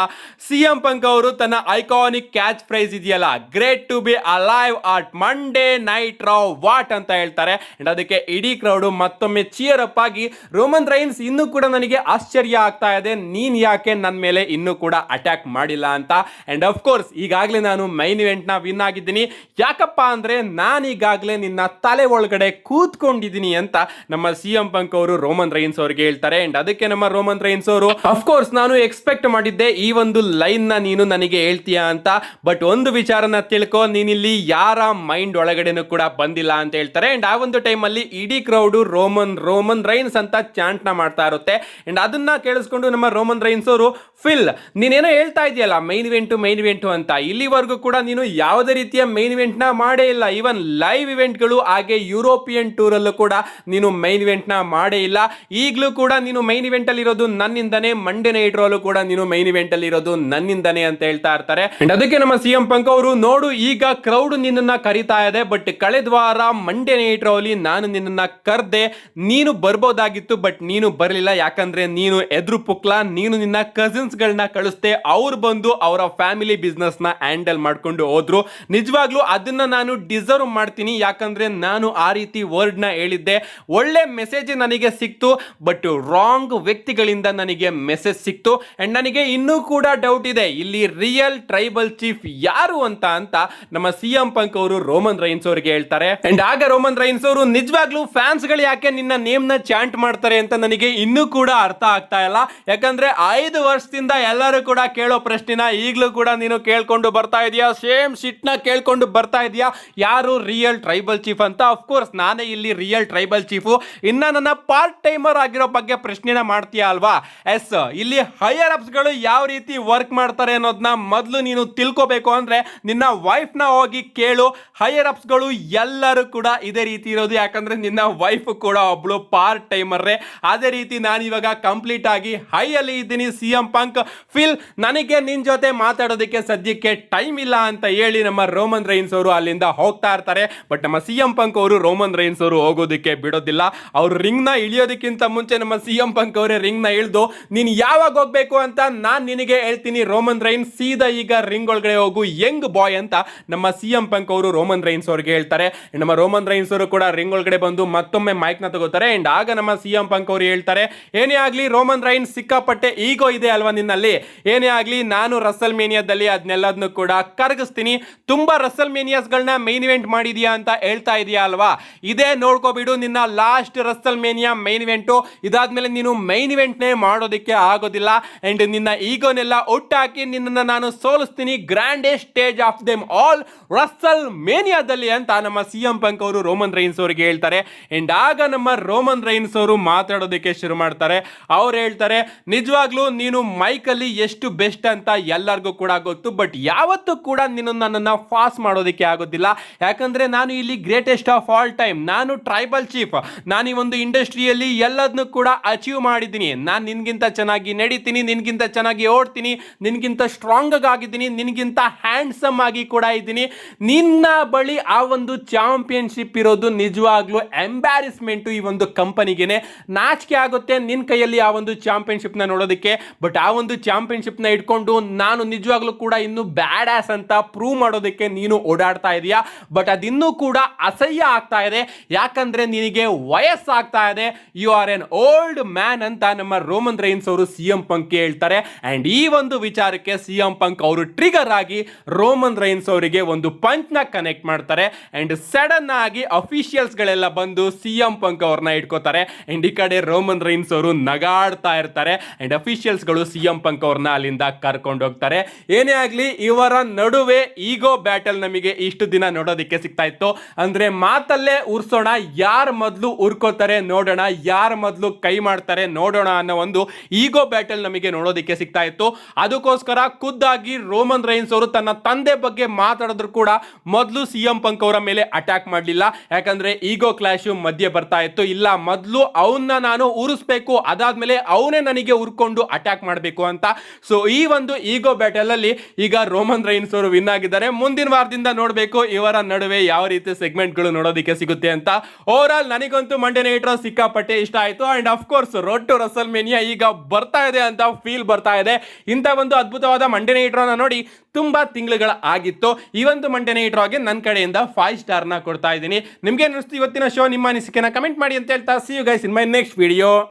ಸಿ ಎಂ ಪಂಕ್ ಅವರು ತನ್ನ ಐಕಾನಿಕ್ ಕ್ಯಾಚ್ ಫ್ರೈಸ್ ಇದೆಯಲ್ಲ, great to be alive at Monday night Raw what ಅಂತ ಹೇಳ್ತಾರೆ. ಅಂಡ್ ಅದಕ್ಕೆ ಇಡೀ ಕ್ರೌಡ್ ಮತ್ತೊಮ್ಮೆ ಚಿಯರ್ ಅಪ್ ಆಗಿ, ರೋಮನ್ ರೈನ್ಸ್ ಇನ್ನೂ ಕೂಡ ನನಗೆ ಆಶ್ಚರ್ಯ ಆಗ್ತಾ ಇದೆ, ನೀನ್ ಯಾಕೆ ನನ್ನ ಮೇಲೆ ಇನ್ನೂ ಕೂಡ ಅಟ್ಯಾಕ್ ಮಾಡಿಲ್ಲ ಅಂತ. ಅಂಡ್ ಆಫ್ ಕೋರ್ಸ್ ಈಗಾಗಲೇ ನಾನು ಮೈನ್ ಇವೆಂಟ್ ನ ವಿನ್ ಆಗಿದ್ದೀನಿ, ಯಾಕಪ್ಪ ಅಂದ್ರೆ ನಾನೀಗಾಗಲೇ ನಿನ್ನ ತಲೆ ಒಳಗಡೆ ಕೂತ್ಕೊಂಡಿದ್ದೀನಿ ಅಂತ ನಮ್ಮ ಸಿ ಎಂ ಪಂಕ್ ಅವರು ರೋಮನ್ ರೈನ್ಸ್ ಅವ್ರಿಗೆ ಹೇಳ್ತಾರೆ. ಅಂಡ್ ಅದಕ್ಕೆ ನಮ್ಮ ರೋಮನ್ ರೈನ್ಸ್ ಅವರು, ಆಫ್ ಕೋರ್ಸ್ ನಾನು ಎಕ್ಸ್ಪೆಕ್ಟ್ ಮಾಡಿದ್ದೆ ಈ ಒಂದು ಲೈನ್ ನ ನೀನು ನನಗೆ ಹೇಳ್ತೀಯಾ ಅಂತ, ಬಟ್ ಒಂದು ವಿಚಾರನ ತಿಳ್ಕೊ, ನೀನಿಲ್ಲಿ ಯಾರ ಮೈಂಡ್ ಒಳಗಡೆನೂ ಕೂಡ ಬಂದಿಲ್ಲ ಅಂತ ಹೇಳ್ತಾರೆ. ಅಂಡ್ ಆ ಒಂದು ಟೈಮ್ ಅಲ್ಲಿ ಇಡೀ ಕ್ರೌಡ್ ರೋಮನ್ ರೈನ್ಸ್ ಅಂತ ಚಾಂಟ್ ನ ಮಾಡ್ತಾ ಇರುತ್ತೆ. ಅಂಡ್ ಅದನ್ನ ಕೇಳಿಸ್ಕೊಂಡು ನಮ್ಮ ರೋಮನ್ ರೈನ್ಸ್ ಅವರು, ಫಿಲ್ ನೀನೇನೋ ಹೇಳ್ತಾ ಇದೆಯಲ್ಲ ಮೈನ್ ಇವೆಂಟು ಅಂತ, ಇಲ್ಲಿವರೆಗೂ ಕೂಡ ನೀನು ಯಾವುದೇ ರೀತಿಯ ಮೈನ್ ಇವೆಂಟ್ ನ ಮಾಡೇ ಇಲ್ಲ. ಈವನ್ ಲೈವ್ ಇವೆಂಟ್ ಗಳು ಹಾಗೆ ಯುರೋಪಿಯನ್ ಟೂರ್ ಅಲ್ಲೂ ಕೂಡ ನೀನು ಮೈನ್ ಇವೆಂಟ್ ನ ಮಾಡೇ ಇಲ್ಲ. ಈಗಲೂ ಕೂಡ ನೀನು ಮೈನ್ ಇವೆಂಟ್ ಅಲ್ಲಿ ಇರೋದು ನನ್ನಿಂದನೇ, ಮಂಡೇ ನೈಟ್ ರೋಲು ಕೂಡ ನೀನು ಮೈನ್ ಇವೆಂಟ್ ಅಲ್ಲಿ ಇರೋದು ನನ್ನಿಂದನೇ ಅಂತ ಹೇಳ್ತಾ ಇರ್ತಾರೆ. ಅಂಡ್ ಅದಕ್ಕೆ ನಮ್ಮ ಸಿ ಎಂ ಪಂಕ್ ಅವರು, ನೋಡು ಈಗ ಕ್ರೌಡ್ ನಿನ್ನನ್ನ ಕರಿತಾ ಇದೆ, ಬಟ್ ಕಳೆದ ವಾರ ಮಂಡೇ ನೈಟ್ ರೋಲಿ ನಾನು ನಿನ್ನನ್ನ ಕರ್ದೆ, ನೀನು ಬರ್ಬೋದಾಗಿತ್ತು ಬಟ್ ನೀನು ಬರಲಿಲ್ಲ. ಯಾಕಂದ್ರೆ ನೀನು ಎದ್ರು ಪುಕ್ಲಾ, ನೀನು ನಿನ್ನ ಕಸಿನ್ಸ್ ಗಳನ್ನ ಕಳಿಸ್ತೆ, ಅವ್ರು ಬಂದು ಅವರ ಫ್ಯಾಮಿಲಿ ಬಿಸ್ನೆಸ್ ನ ಹ್ಯಾಂಡಲ್ ಮಾಡ್ಕೊಂಡು ಹೋದ್ರು. ನಿಜವಾಗ್ಲೂ ಅದನ್ನ ನಾನು ಡಿಸರ್ವ್ ಮಾಡ್ತೀನಿ, ಯಾಕಂದ್ರೆ ನಾನು ಆ ರೀತಿ ವರ್ಡ್ ನ ಹೇಳಿದ್ದೆ. ಒಳ್ಳೆ ಮೆಸೇಜ್ ನನಗೆ ಸಿಕ್ತು, ಬಟ್ ರಾಂಗ್ ವ್ಯಕ್ತಿಗಳಿಂದ ನನಗೆ ಮೆಸೇಜ್ ಸಿಕ್ತು. ಅಂಡ್ ನನಗೆ ಇನ್ನೂ ಕೂಡ ಡೌಟ್ ಇದೆ, ಇಲ್ಲಿ ರಿಯಲ್ ಟ್ರೈಬಲ್ ಚೀಫ್ ಯಾರು ಅಂತ ನಮ್ಮ ಸಿ ಎಂ ಪಂಕ್ ಅವರು ರೋಮನ್ ರೈನ್ಸ್ ಅವರಿಗೆ ಹೇಳ್ತಾರೆ. ಅಂಡ್ ಆಗ ರೋಮನ್ ರೈನ್ಸ್ ಅವರು, ನಿಜವಾಗ್ಲೂ ಫ್ಯಾನ್ಸ್ ಗಳು ಯಾಕೆ ನಿನ್ನ ನೇಮ್ ನ ಚಾಂಟ್ ಮಾಡ್ತಾರೆ ಅಂತ ನನಗೆ ಇನ್ನೂ ಕೂಡ ಅರ್ಥ ಆಗ್ತಾ ಇಲ್ಲ. ಯಾಕಂದ್ರೆ 5 ವರ್ಷದಿಂದ ಎಲ್ಲರೂ ಕೂಡ ಕೇಳೋ ಪ್ರಶ್ನೆನ ಈಗಲೂ ಕೂಡ ನೀನು ಕೇಳ್ಕೊಂಡು ಬರ್ತಾ ಇದೀಯಾ, ಸೇಮ್ ಶಿಟ್ ನ ಕೇಳ್ಕೊಂಡು ಬರ್ತಾ ಇದೀಯಾ, ಯಾರು ರಿಯಲ್ ಟ್ರೈಬಲ್ ಚೀಫ್ ಅಂತ. ಆಫ್ ಕೋರ್ಸ್ ನಾನೇ ಇಲ್ಲಿ ರಿಯಲ್ ಟ್ರೈಬಲ್ ಚೀಫು, ಇನ್ನ ನನ್ನ ಪಾರ್ಟ್ ಟೈಮರ್ ಆಗಿರೋ ಬಗ್ಗೆ ಪ್ರಶ್ನೆನ ಮಾಡ್ತೀಯಾ ಅಲ್ವಾ. ಎಸ್, ಇಲ್ಲಿ ಹೈಯರ್ ಅಪ್ಸ್ ಗಳು ಯಾವ ರೀತಿ ವರ್ಕ್ ಮಾಡ್ತಾರೆ ಅನ್ನೋದನ್ನ ಮೊದಲು ನೀನು ತಿಳ್ಕೋಬೇಕು. ಅಂದ್ರೆ ನಿನ್ನ ವೈಫ್ ನ ಹೋಗಿ ಕೇಳು, ಹೈಯರ್ ಅಪ್ಸ್ ಗಳು ಎಲ್ಲರೂ ಕೂಡ ಇದೇ ರೀತಿ ಇರೋದು. ಯಾಕಂದ್ರೆ ನಿನ್ನ ವೈಫ್ ಕೂಡ ಒಬ್ಳು ಪಾರ್ಟ್ ಟೈಮರ್ರೇ. ಅದೇ ರೀತಿ ನಾನು ಇವಾಗ ಕಂಪ್ಲೀಟ್ ಆಗಿ ಹೈ ಅಲ್ಲಿ ಇದ್ದೀನಿ. ಸಿ ಎಂ ಪಂಕ್, ಫಿಲ್ ನನಗೆ ನಿನ್ ಜೊತೆ ಮಾತಾಡೋದಕ್ಕೆ ಸದ್ಯಕ್ಕೆ ಟೈಮ್ ಇಲ್ಲ ಅಂತ ಹೇಳಿ ನಮ್ಮ ರೋಮನ್ ರೋಮನ್ ರೈನ್ಸ್ ಅವರು ಅಲ್ಲಿಂದ ಹೋಗ್ತಾ ಇರ್ತಾರೆ. ಬಟ್ ನಮ್ಮ CM ಪಂಕ್ ಅವರು ರೋಮನ್ ರೈನ್ಸ್ ಅವರು ಹೋಗೋದಕ್ಕೆ ಬಿಡೋದಿಲ್ಲ. ಅವ್ರು ರಿಂಗ್ ನ ಇಳಿಯೋದಕ್ಕಿಂತ ಮುಂಚೆ ನಮ್ಮ CM ಪಂಕ್ ಅವರೇ ರಿಂಗ್ ನ ಇಳಿದು ನೀನ್ ಯಾವಾಗ ಹೋಗ್ಬೇಕು ಅಂತ ನಾನ್ ನಿನಗೆ ಹೇಳ್ತೀನಿ, ರೋಮನ್ ರೈನ್ಸ್ ಸೀದಾ ಈಗ ರಿಂಗ್ ಒಳಗಡೆ ಹೋಗು ಯಂಗ್ ಬಾಯ್ ಅಂತ ನಮ್ಮ CM ಪಂಕ್ ಅವರು ರೋಮನ್ ರೈನ್ಸ್ ಅವ್ರಿಗೆ ಹೇಳ್ತಾರೆ. ನಮ್ಮ ರೋಮನ್ ರೈನ್ಸ್ ಅವರು ಕೂಡ ರಿಂಗ್ ಒಳಗಡೆ ಬಂದು ಮತ್ತೊಮ್ಮೆ ಮೈಕ್ ನ ತಗೋತಾರೆ. ಅಂಡ್ ಆಗ ನಮ್ಮ CM ಪಂಕ್ ಅವರು ಹೇಳ್ತಾರೆ, ಏನೇ ಆಗ್ಲಿ ರೋಮನ್ ರೈನ್ಸ್ ಸಿಕ್ಕಾಪಟ್ಟೆ ಈಗೋ ಇದೆ ಅಲ್ವಾ ನಿನ್ನಲ್ಲಿ, ಏನೇ ಆಗ್ಲಿ ನಾನು ರಸಲ್ ಮೇನಿಯಾದಲ್ಲಿ ಅದನ್ನೆಲ್ಲದನ್ನು ಕೂಡ ಕರಗಿಸ್ತೀನಿ. ತುಂಬಾ ರಸಲ್ ಮೇನಿಯಾಸ್ ಗಳನ್ನ ಮೈನ್ ಇವೆಂಟ್ ಮಾಡಿದ್ಯಾ ಅಂತ ಹೇಳ್ತಾ ಇದೆಯಾ ಅಲ್ವಾ, ಇದೇ ನೋಡ್ಕೋಬಿಡು ನಿನ್ನ last Russell mania main event. ಇದಾದ್ಮೇಲೆ ನೀನು ಮೈನ್ ಇವೆಂಟ್ ನೇ ಮಾಡೋದಕ್ಕೆ ಆಗೋದಿಲ್ಲ. ಅಂಡ್ ನಿನ್ನ ಈಗೋನೆಲ್ಲ ಒಟ್ಟಾಕಿ ನಿನ್ನನ್ನು ನಾನು ಸೋಲಿಸ್ತೀನಿ grandest stage of them all ರಸಲ್ ಮೇನಿಯಾದಲ್ಲಿ ಅಂತ ನಮ್ಮ CM ಪಂಕ್ ಅವರು ರೋಮನ್ ರೈನ್ಸ್ ಅವರಿಗೆ ಹೇಳ್ತಾರೆ. ಅಂಡ್ ಆಗ ನಮ್ಮ ರೋಮನ್ ರೈನ್ಸ್ ಅವರು ಮಾತಾಡೋದಕ್ಕೆ ಶುರು ಮಾಡ್ತಾರೆ. ಅವ್ರು ಹೇಳ್ತಾರೆ, ನಿಜವಾಗ್ಲೂ ನೀನು ಮೈಕಲ್ಲಿ ಎಷ್ಟು ಬೆಸ್ಟ್ ಅಂತ ಎಲ್ಲರಿಗೂ ಕೂಡ ಗೊತ್ತು, ಬಟ್ ಯಾವತ್ತೂ ಕೂಡ ನೀನು ನನ್ನನ್ನು ಫಾಸ್ಟ್ ಮಾಡೋದಕ್ಕೆ ಆಗೋದಿಲ್ಲ. ಯಾಕಂದ್ರೆ ನಾನು ಇಲ್ಲಿ ಗ್ರೇಟೆಸ್ಟ್ ಆಫ್ ಆಲ್ ಟೈಮ್, ನಾನು ಟ್ರೈಬಲ್ ಚೀಫ್, ನಾನು ಈ ಒಂದು ಇಂಡಸ್ಟ್ರಿಯಲ್ಲಿ ಎಲ್ಲದನ್ನು ಕೂಡ ಅಚೀವ್ ಮಾಡಿದ್ದೀನಿ. ನಾನು ನಿನ್ಗಿಂತ ಚೆನ್ನಾಗಿ ನಡೀತೀನಿ, ನಿನ್ಗಿಂತ ಚೆನ್ನಾಗಿ ಓಡ್ತೀನಿ, ನಿನ್ಗಿಂತ ಸ್ಟ್ರಾಂಗ್ ಆಗಿದ್ದೀನಿ, ನಿನ್ಗಿಂತ ಹ್ಯಾಂಡ್ಸಮ್ ಆಗಿ ಕೂಡ ಇದ್ದೀನಿ. ನಿನ್ನ ಬಳಿ ಆ ಒಂದು ಚಾಂಪಿಯನ್ಶಿಪ್ ಇರೋದು ನಿಜವಾಗ್ಲೂ ಎಂಬ್ಯಾರಿಸ್ಮೆಂಟ್ ಈ ಒಂದು ಕಂಪನಿಗೆನೆ. ನಾಚಿಕೆ ಆಗುತ್ತೆ ನಿನ್ನ ಕೈಯಲ್ಲಿ ಆ ಒಂದು ಚಾಂಪಿಯನ್ಶಿಪ್ ನ ನೋಡೋದಕ್ಕೆ. ಬಟ್ ಆ ಒಂದು ಚಾಂಪಿಯನ್ಶಿಪ್ ನ ಇಟ್ಕೊಂಡು ನಾನು ನಿಜವಾಗ್ಲೂ ಕೂಡ ಇನ್ನು ಬ್ಯಾಡ್ ಆಸ್ ಅಂತ ಪ್ರೂವ್ ಮಾಡೋದಕ್ಕೆ ನೀನು ಓಡಾಡ್ತಾ ಇದೀಯಾ. ಬಟ್ ಅದಿನ್ನೂ ಕೂಡ ಅಸಹ್ಯ ಆಗ್ತಾ ಇದೆ, ಯಾಕಂದ್ರೆ ನಿನಗೆ ವಯಸ್ಸಾಗ್ತಾ ಇದೆ, you are an old man ಅಂತ ನಮ್ಮ ರೋಮನ್ ರೈನ್ಸ್ ಅವರು CM ಪಂಕ್ ಹೇಳ್ತಾರೆ. ಅಂಡ್ ಈ ಒಂದು ವಿಚಾರಕ್ಕೆ CM ಪಂಕ್ ಅವರು ಟ್ರಿಗರ್ ಆಗಿ ರೋಮನ್ ರೈನ್ಸ್ ಅವರಿಗೆ ಒಂದು ಪಂಚ್ ನ ಕನೆಕ್ಟ್ ಮಾಡ್ತಾರೆ. ಅಂಡ್ ಸಡನ್ ಆಗಿ ಅಫಿಷಿಯಲ್ಸ್ ಗಳೆಲ್ಲ ಬಂದು CM ಪಂಕ್ ಅವ್ರನ್ನ ಇಟ್ಕೋತಾರೆ. ಅಂಡ್ ಈ ಕಡೆ ರೋಮನ್ ರೈನ್ಸ್ ಅವರು ನಗಾಡ್ತಾ ಇರ್ತಾರೆ. ಅಂಡ್ ಅಫಿಷಿಯಲ್ಸ್ ಗಳು CM ಪಂಕ್ ಅವ್ರನ್ನ ಅಲ್ಲಿಂದ ಕರ್ಕೊಂಡು ಹೋಗ್ತಾರೆ. ಏನೇ ಆಗ್ಲಿ ಇವರ ನಡುವೆ ಈಗೋ ಬ್ಯಾಟಲ್ ನಮಗೆ ಇಷ್ಟು ದಿನ ನೋಡೋದಕ್ಕೆ ಸಿಗ್ತಾ ಇತ್ತು. ಅಂದ್ರೆ ಮಾತಲ್ಲೇ ಉರ್ಸೋಣ, ಯಾರ ಮೊದಲು ಉರ್ಕೋತಾರೆ ನೋಡೋಣ, ಯಾರ ಮೊದಲು ಕೈ ಮಾಡ್ತಾರೆ ನೋಡೋಣ ಅನ್ನೋ ಒಂದು ಈಗೋ ಬ್ಯಾಟಲ್ ನಮಗೆ ನೋಡೋದಕ್ಕೆ ಸಿಗ್ತಾ ಇತ್ತು. ಅದಕ್ಕೋಸ್ಕರ ಖುದ್ದಾಗಿ ರೋಮನ್ ರೈನ್ಸ್ ಅವರು ತನ್ನ ತಂದೆ ಬಗ್ಗೆ ಮಾತಾಡಿದ್ರು ಕೂಡ ಮೊದಲು CM ಪಂಕ್ ಅವರ ಮೇಲೆ ಅಟ್ಯಾಕ್ ಮಾಡಲಿಲ್ಲ. ಯಾಕಂದ್ರೆ ಈಗೋ ಕ್ಲಾಶ್ ಮಧ್ಯೆ ಬರ್ತಾ ಇತ್ತು. ಇಲ್ಲ, ಮೊದಲು ಅವನ್ನ ನಾನು ಉರಿಸ್ಬೇಕು, ಅದಾದ್ಮೇಲೆ ಅವನೇ ನನಗೆ ಉರ್ಕೊಂಡು ಅಟ್ಯಾಕ್ ಮಾಡಬೇಕು ಅಂತ. ಸೊ ಈ ಒಂದು ಈಗೋ ಬ್ಯಾಟಲ್ ಅಲ್ಲಿ ಈಗ ರೋಮನ್ ರೈನ್ಸ್ ಅವರು ವಿನ್ ಆಗಿದ್ದಾರೆ. ಮುಂದಿನ ವಾರದಿಂದ ನೋಡಬೇಕು ಇವರ ನಡುವೆ ಯಾವ ರೀತಿ ಸೆಗ್ಮೆಂಟ್ ಗಳು ನೋಡೋದಕ್ಕೆ ಸಿಗುತ್ತೆ ಅಂತ. ಓವರ್ ಆಲ್ ನನಗಂತೂ ಮಂಡೇ ನೈಟ್ ರಾ ಸಿಕ್ಕಾಪಟ್ಟೆ ಇಷ್ಟ ಆಯ್ತು. And of course road to WrestleMania ಈಗ ಬರ್ತಾ ಇದೆ ಅಂತ ಫೀಲ್ ಬರ್ತಾ ಇದೆ. ಇಂಥ ಒಂದು ಅದ್ಭುತವಾದ ಮಂಡೇ ನೈಟ್ ರಾ ನೋಡಿ ತುಂಬಾ ತಿಂಗಳುಗಳ ಆಗಿತ್ತು. ಈ ಒಂದು ಮಂಡೇ ನೈಟ್ ರಾಗೆ ನನ್ನ ಕಡೆಯಿಂದ 5 ಸ್ಟಾರ್ ನ ಕೊಡ್ತಾ ಇದ್ದೀನಿ. ನಿಮ್ಗೆ ಅನಿಸ್ತು ಇವತ್ತಿನ ಶೋ? ನಿಮ್ಮ ಅನಿಸಿಕೆನ ಕಮೆಂಟ್ ಮಾಡಿ ಅಂತ ಹೇಳ್ತಾ, see you guys in my next video.